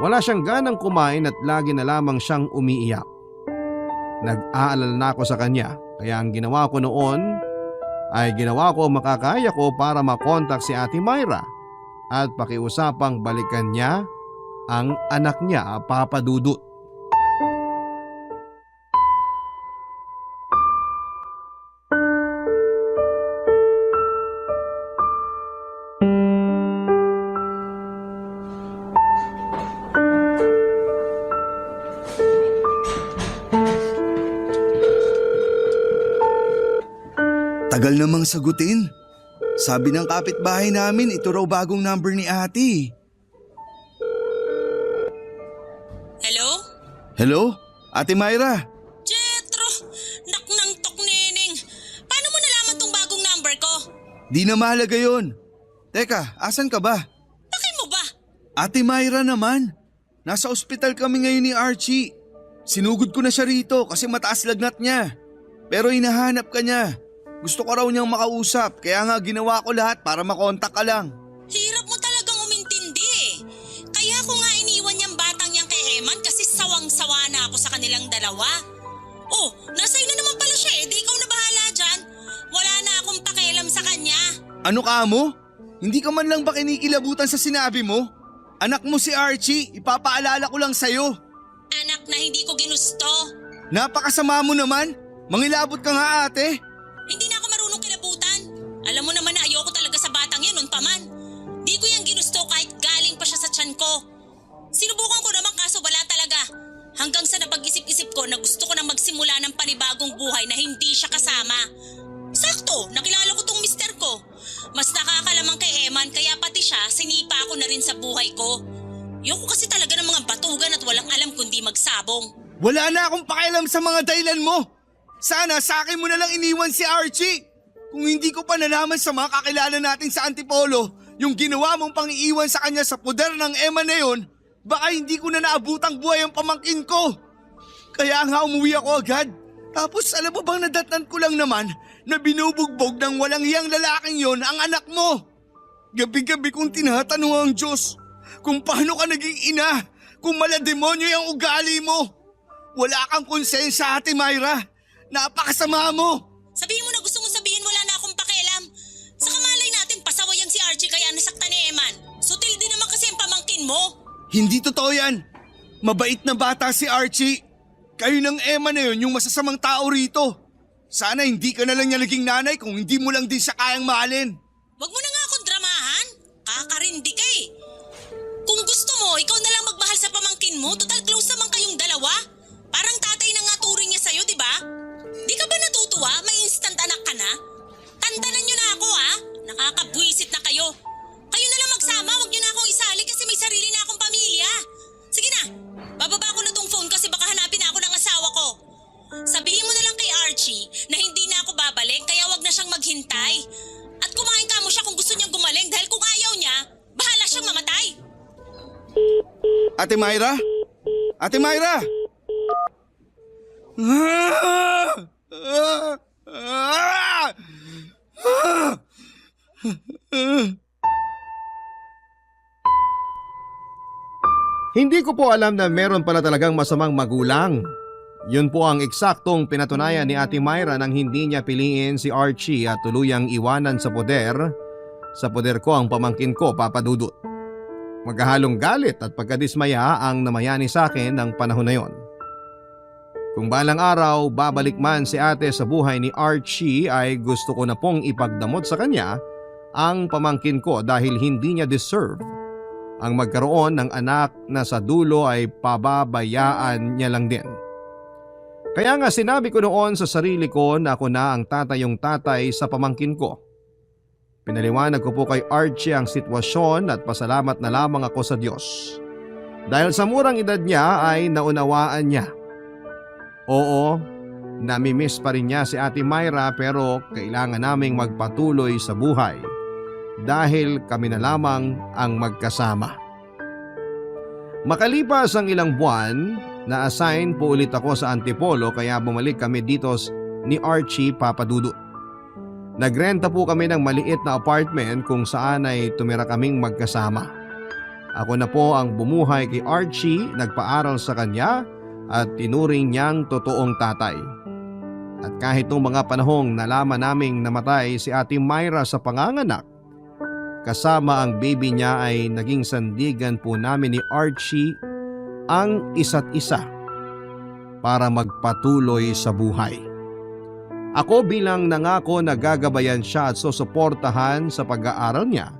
Wala siyang ganang kumain at lagi na lamang siyang umiiyak. Nag-aalala na ako sa kanya kaya ang ginawa ko noon ay ginawa ko ang makakaya ko para makontak si Ate Myra at pakiusapang balikan niya ang anak niya, Papa Dudut. Tagal namang sagutin. Sabi ng kapitbahay namin, ito raw bagong number ni ate. Hello? Hello? Ate Myra? Jetro! Naknang tok neneng! Paano mo nalaman tong bagong number ko? Di na mahalaga yun. Teka, asan ka ba? Bakit mo ba? Ate Myra naman. Nasa ospital kami ngayon ni Archie. Sinugod ko na siya rito kasi mataas lagnat niya. Pero hinahanap ka niya. Gusto ko raw niyang makausap kaya nga ginawa ko lahat para makontak ka lang. Hirap mo talagang umintindi eh. Kaya ako nga iniwan niyang batang yan kay Eman kasi sawang-sawa na ako sa kanilang dalawa. Oh, nasa'yo na naman pala siya eh. Di ikaw na bahala dyan. Wala na akong pakialam sa kanya. Ano ka mo? Hindi ka man lang ba kinikilabutan sa sinabi mo? Anak mo si Archie, ipapaalala ko lang sa'yo. Anak na hindi ko ginusto. Napakasama mo naman. Mangilabot ka nga ate. Hindi na ako marunong kilabutan. Alam mo naman na ayoko talaga sa batang yan noon pa man. Di ko yan ginusto kahit galing pa siya sa tiyan ko. Sinubukan ko naman kaso wala talaga. Hanggang sa napag-isip-isip ko na gusto ko nang magsimula ng panibagong buhay na hindi siya kasama. Sakto, nakilala ko tong mister ko. Mas nakakalamang kay Eman kaya pati siya sinipa ko na rin sa buhay ko. Ayoko kasi talaga ng mga batugan at walang alam kundi magsabong. Wala na akong pakialam sa mga dahilan mo. Sana sa akin mo na lang iniwan si Archie. Kung hindi ko pa nalaman sa mga kakilala natin sa Antipolo, yung ginawa mong pang-iiwan sa kanya sa poder ng Eman na yun, baka hindi ko na naabutang buhay ang pamangkin ko. Kaya nga umuwi ako agad. Tapos alam mo bang nadatnan ko lang naman na binubugbog ng walang hiyang lalaking yon ang anak mo. Gabi-gabi kong tinatanong ang Diyos kung paano ka naging ina, kung malademonyo yung ugali mo. Wala kang konsensya, Ate Myra. Napakasama mo! Sabihin mo na gusto mong sabihin wala na akong pakialam. Sa kamalay natin pasaway si Archie kaya nasaktan ni Eman. Sutil din naman kasi ang pamangkin mo. Hindi totoo yan. Mabait na bata si Archie. Kayo ng Eman na yun yung masasamang tao rito. Sana hindi ka na lang niya naging nanay kung hindi mo lang din siya kayang mahalin. Wag mo na nga akong dramahan. Kakarindi ka eh. Kung gusto mo, ikaw na lang magmahal sa pamangkin mo. Total close naman kayong dalawa. Parang tatay na nga turing niya sa'yo, di ba? Di ka ba natutuwa? May instant anak ka na? Tantanan niyo na ako ha? Nakakabwisit na kayo. Kayo na lang magsama, wag niyo na akong isali kasi may sarili na akong pamilya. Archie na hindi na ako babalik kaya wag na siyang maghintay. At kumain ka mo siya kung gusto niyang gumaling dahil kung ayaw niya, bahala siyang mamatay. Ate Myra? Ate Myra! Ah! Ah! Ah! Ah! Hindi ko po alam na meron pala talagang masamang magulang. Yun po ang eksaktong pinatunayan ni Ate Myra nang hindi niya piliin si Archie at tuluyang iwanan sa poder. Sa poder ko ang pamangkin ko, Papa Dudut. Magkahalong galit at pagkadismaya ang namayani sa akin ng panahon na yon. Kung balang araw babalik man si ate sa buhay ni Archie ay gusto ko na pong ipagdamot sa kanya ang pamangkin ko dahil hindi niya deserve ang magkaroon ng anak na sa dulo ay pababayaan niya lang din. Kaya nga sinabi ko noon sa sarili ko na ako na ang tatayong tatay sa pamangkin ko. Pinaliwanag ko po kay Archie ang sitwasyon at pasalamat na lamang ako sa Diyos. Dahil sa murang edad niya ay naunawaan niya. Oo, namimiss pa rin niya si Ate Myra pero kailangan naming magpatuloy sa buhay. Dahil kami na lamang ang magkasama. Makalipas ang ilang buwan, na-assign po ulit ako sa Antipolo kaya bumalik kami dito ni Archie, Papa Dudut. Nagrenta po kami ng maliit na apartment kung saan ay tumira kaming magkasama. Ako na po ang bumuhay kay Archie, nagpaaral sa kanya at tinuring niyang totoong tatay. At kahit nung mga panahong nalaman naming namatay si Ate Myra sa panganganak, kasama ang baby niya ay naging sandigan po namin ni Archie ang isa't isa para magpatuloy sa buhay. Ako bilang nangako na gagabayan siya at susuportahan sa pag-aaral niya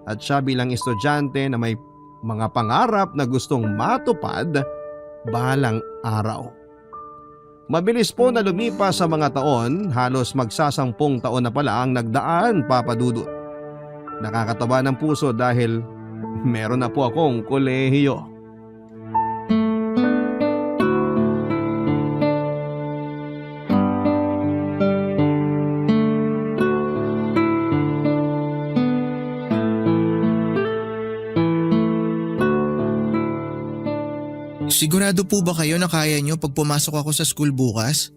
at siya bilang estudyante na may mga pangarap na gustong matupad balang araw. Mabilis po na lumipas sa mga taon, halos magsasampung taon na pala ang nagdaan, Papa Dudut. Nakakataba ng puso dahil meron na po akong kolehiyo. Sigurado po ba kayo na kaya nyo pag pumasok ako sa school bukas?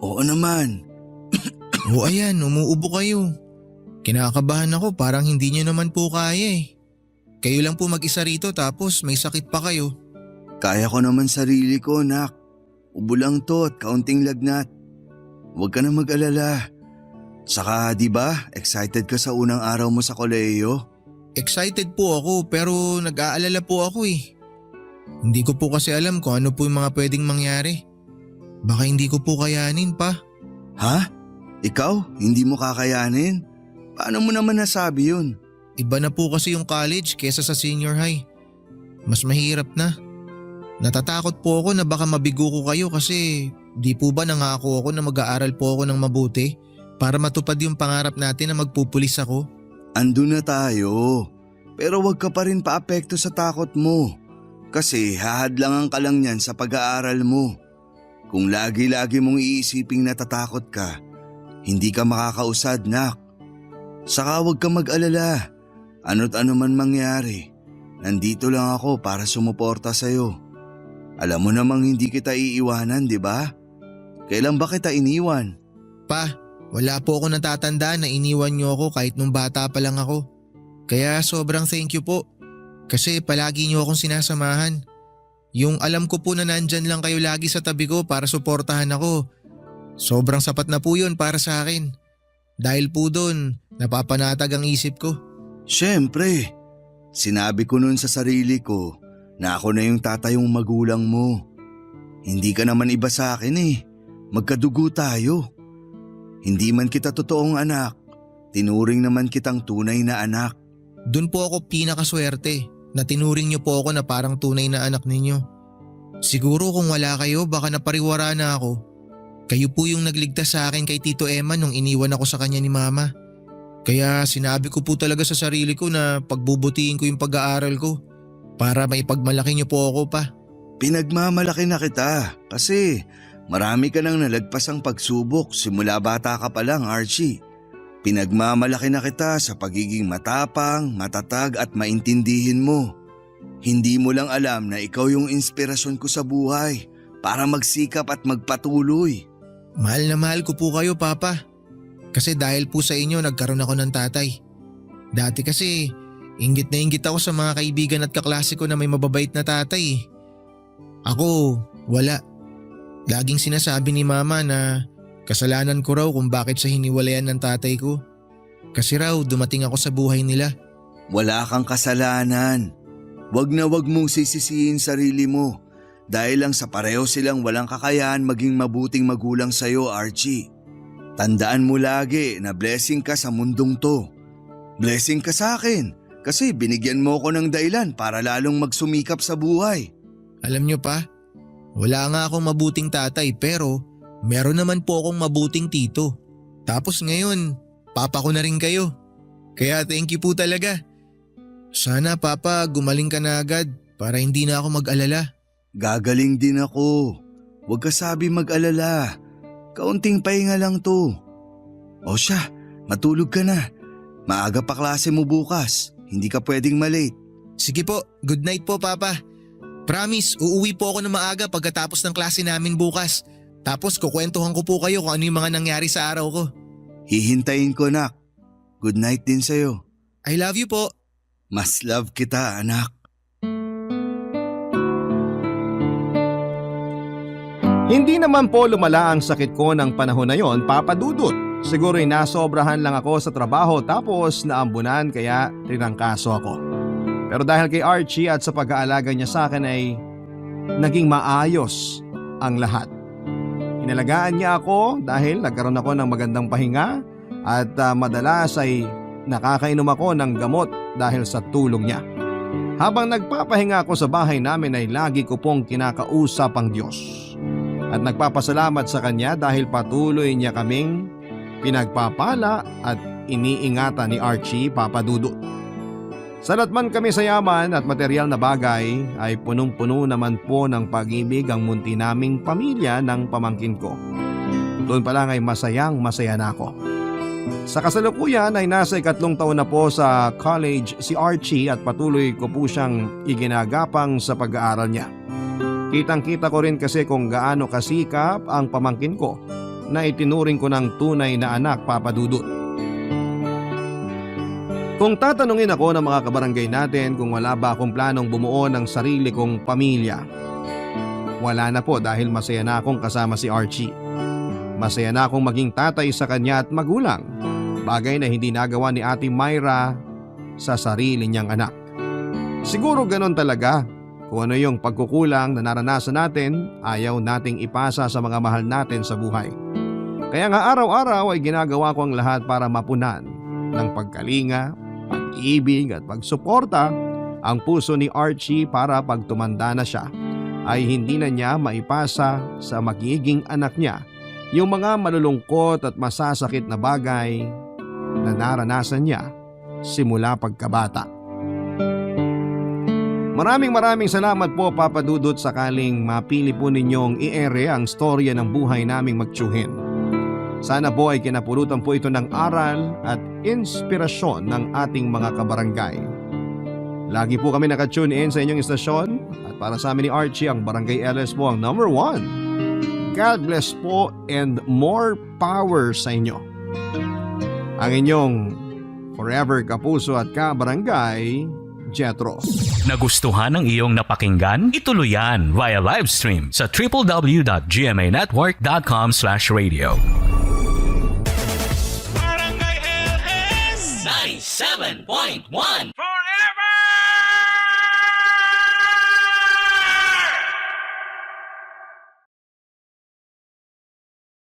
Oo naman. O ayan, umuubo kayo. Kinakabahan ako, parang hindi nyo naman po kaya eh. Kayo lang po mag-isa rito tapos may sakit pa kayo. Kaya ko naman sarili ko, nak. Ubo lang to at kaunting lagnat. Huwag ka na mag-alala. Saka di ba, excited ka sa unang araw mo sa kolehiyo? Excited po ako pero nag-aalala po ako eh. Hindi ko po kasi alam kung ano po yung mga pwedeng mangyari. Baka hindi ko po kayanin pa. Ha? Ikaw? Hindi mo kakayanin? Paano mo naman nasabi yun? Iba na po kasi yung college kesa sa senior high. Mas mahirap na. Natatakot po ako na baka mabigo ko kayo kasi di po ba nangako ako na mag-aaral po ako ng mabuti para matupad yung pangarap natin na magpupulis ako? Andun na tayo. Pero wag ka pa rin paapekto sa takot mo. Kasi hahadlangan ka lang yan sa pag-aaral mo. Kung lagi-lagi mong iisiping natatakot ka, hindi ka makakausad, nak. Saka huwag kang mag-alala. Ano't ano man mangyari, nandito lang ako para sumuporta sa'yo. Alam mo namang hindi kita iiwanan, di ba? Kailan ba kita iniwan? Pa, wala po ako natatandaan na iniwan niyo ako kahit nung bata pa lang ako. Kaya sobrang thank you po. Kasi palagi niyo akong sinasamahan. Yung alam ko po na nandyan lang kayo lagi sa tabi ko para suportahan ako. Sobrang sapat na po yun para sa akin. Dahil po doon, napapanatag ang isip ko. Siyempre, sinabi ko noon sa sarili ko na ako na yung tatayong magulang mo. Hindi ka naman iba sa akin eh. Magkadugo tayo. Hindi man kita totoong anak, tinuring naman kitang tunay na anak. Doon po ako pinakaswerte na tinuring niyo po ako na parang tunay na anak ninyo. Siguro kung wala kayo baka napariwara na ako. Kayo po yung nagligtas sa akin kay Tito Emma nung iniwan ako sa kanya ni Mama. Kaya sinabi ko po talaga sa sarili ko na pagbubutihin ko yung pag-aaral ko para maipagmalaki niyo po ako pa. Pinagmamalaki na kita kasi Marami ka nang nalagpasang pagsubok simula bata ka pa lang, Archie. Pinagmamalaki na kita sa pagiging matapang, matatag at maintindihin mo. Hindi mo lang alam na ikaw yung inspirasyon ko sa buhay para magsikap at magpatuloy. Mahal na mahal ko po kayo, Papa. Kasi dahil po sa inyo nagkaroon ako ng tatay. Dati kasi, inggit na inggit ako sa mga kaibigan at kaklase ko na may mababait na tatay. Ako, wala. Laging sinasabi ni Mama na kasalanan ko raw kung bakit siya hiniwalayan ng tatay ko. Kasi raw dumating ako sa buhay nila. Wala kang kasalanan. Wag na wag mong sisisihin sarili mo dahil lang sa pareho silang walang kakayahan maging mabuting magulang sa'yo, Archie. Tandaan mo lagi na blessing ka sa mundong to. Blessing ka sa akin kasi binigyan mo ko ng dahilan para lalong magsumikap sa buhay. Alam nyo pa, wala nga akong mabuting tatay pero meron naman po akong mabuting tito. Tapos ngayon, papa ko na rin kayo. Kaya thank you po talaga. Sana Papa gumaling ka na agad para hindi na ako mag-alala. Gagaling din ako. Huwag ka sabi mag-alala. Kaunting pahinga lang to. O siya, matulog ka na. Maaga pa klase mo bukas. Hindi ka pwedeng malate. Sige po, good night po Papa. Promise, uuwi po ako na maaga pagkatapos ng klase namin bukas. Tapos kukwentuhan ko po kayo kung ano yung mga nangyari sa araw ko. Hihintayin ko, nak. Good night din sa'yo. I love you po. Mas love kita, anak. Hindi naman po lumala ang sakit ko ng panahon na yon, Papa Dudut. Siguro'y nasobrahan lang ako sa trabaho tapos naambunan kaya tinangkaso ako. Pero dahil kay Archie at sa pag-aalaga niya sa akin ay naging maayos ang lahat. Inalagaan niya ako dahil nagkaroon ako ng magandang pahinga at madalas ay nakakainom ako ng gamot dahil sa tulong niya. Habang nagpapahinga ako sa bahay namin ay lagi ko pong kinakausap ang Diyos. At nagpapasalamat sa Kanya dahil patuloy niya kaming pinagpapala at iniingatan ni Archie, Papa Dudut. Salat man kami sa yaman at material na bagay ay punong-puno naman po ng pag-ibig ang munti naming pamilya ng pamangkin ko. Doon pa lang ay masayang masaya na ako. Sa kasalukuyan ay nasa 3 taon na po sa college si Archie at patuloy ko po siyang iginagapang sa pag-aaral niya. Kitang-kita ko rin kasi kung gaano kasikap ang pamangkin ko na itinuring ko ng tunay na anak, Papa Dudut. Kung tatanungin ako ng mga kabarangay natin kung wala ba akong planong bumuo ng sarili kong pamilya, wala na po dahil masaya na akong kasama si Archie. Masaya na akong maging tatay sa kanya at magulang, bagay na hindi nagawa ni Ate Myra sa sarili niyang anak. Siguro ganon talaga, kung ano yung pagkukulang na naranasan natin, ayaw nating ipasa sa mga mahal natin sa buhay. Kaya nga araw-araw ay ginagawa ko ang lahat para mapunan ng pagkalinga, pag-ibig at pagsuporta ang puso ni Archie para pag tumanda na siya ay hindi na niya maipasa sa magiging anak niya yung mga malulungkot at masasakit na bagay na naranasan niya simula pagkabata. Maraming salamat po, Papa Dudut, sakaling mapili po ninyong i-ere ang storya ng buhay naming magtiyuhin. Sana po ay kinapulutan po ito ng aral at inspirasyon ng ating mga kabarangay. Lagi po kami nakatune in sa inyong istasyon at para sa amin ni Archie, ang Barangay LS po ang number 1. God bless po and more power sa inyo. Ang inyong forever kapuso at kabarangay, Jetro. Nagustuhan ng iyong napakinggan? Ituloy yan via live stream sa www.gmanetwork.com/radio. Barangay LS 97.1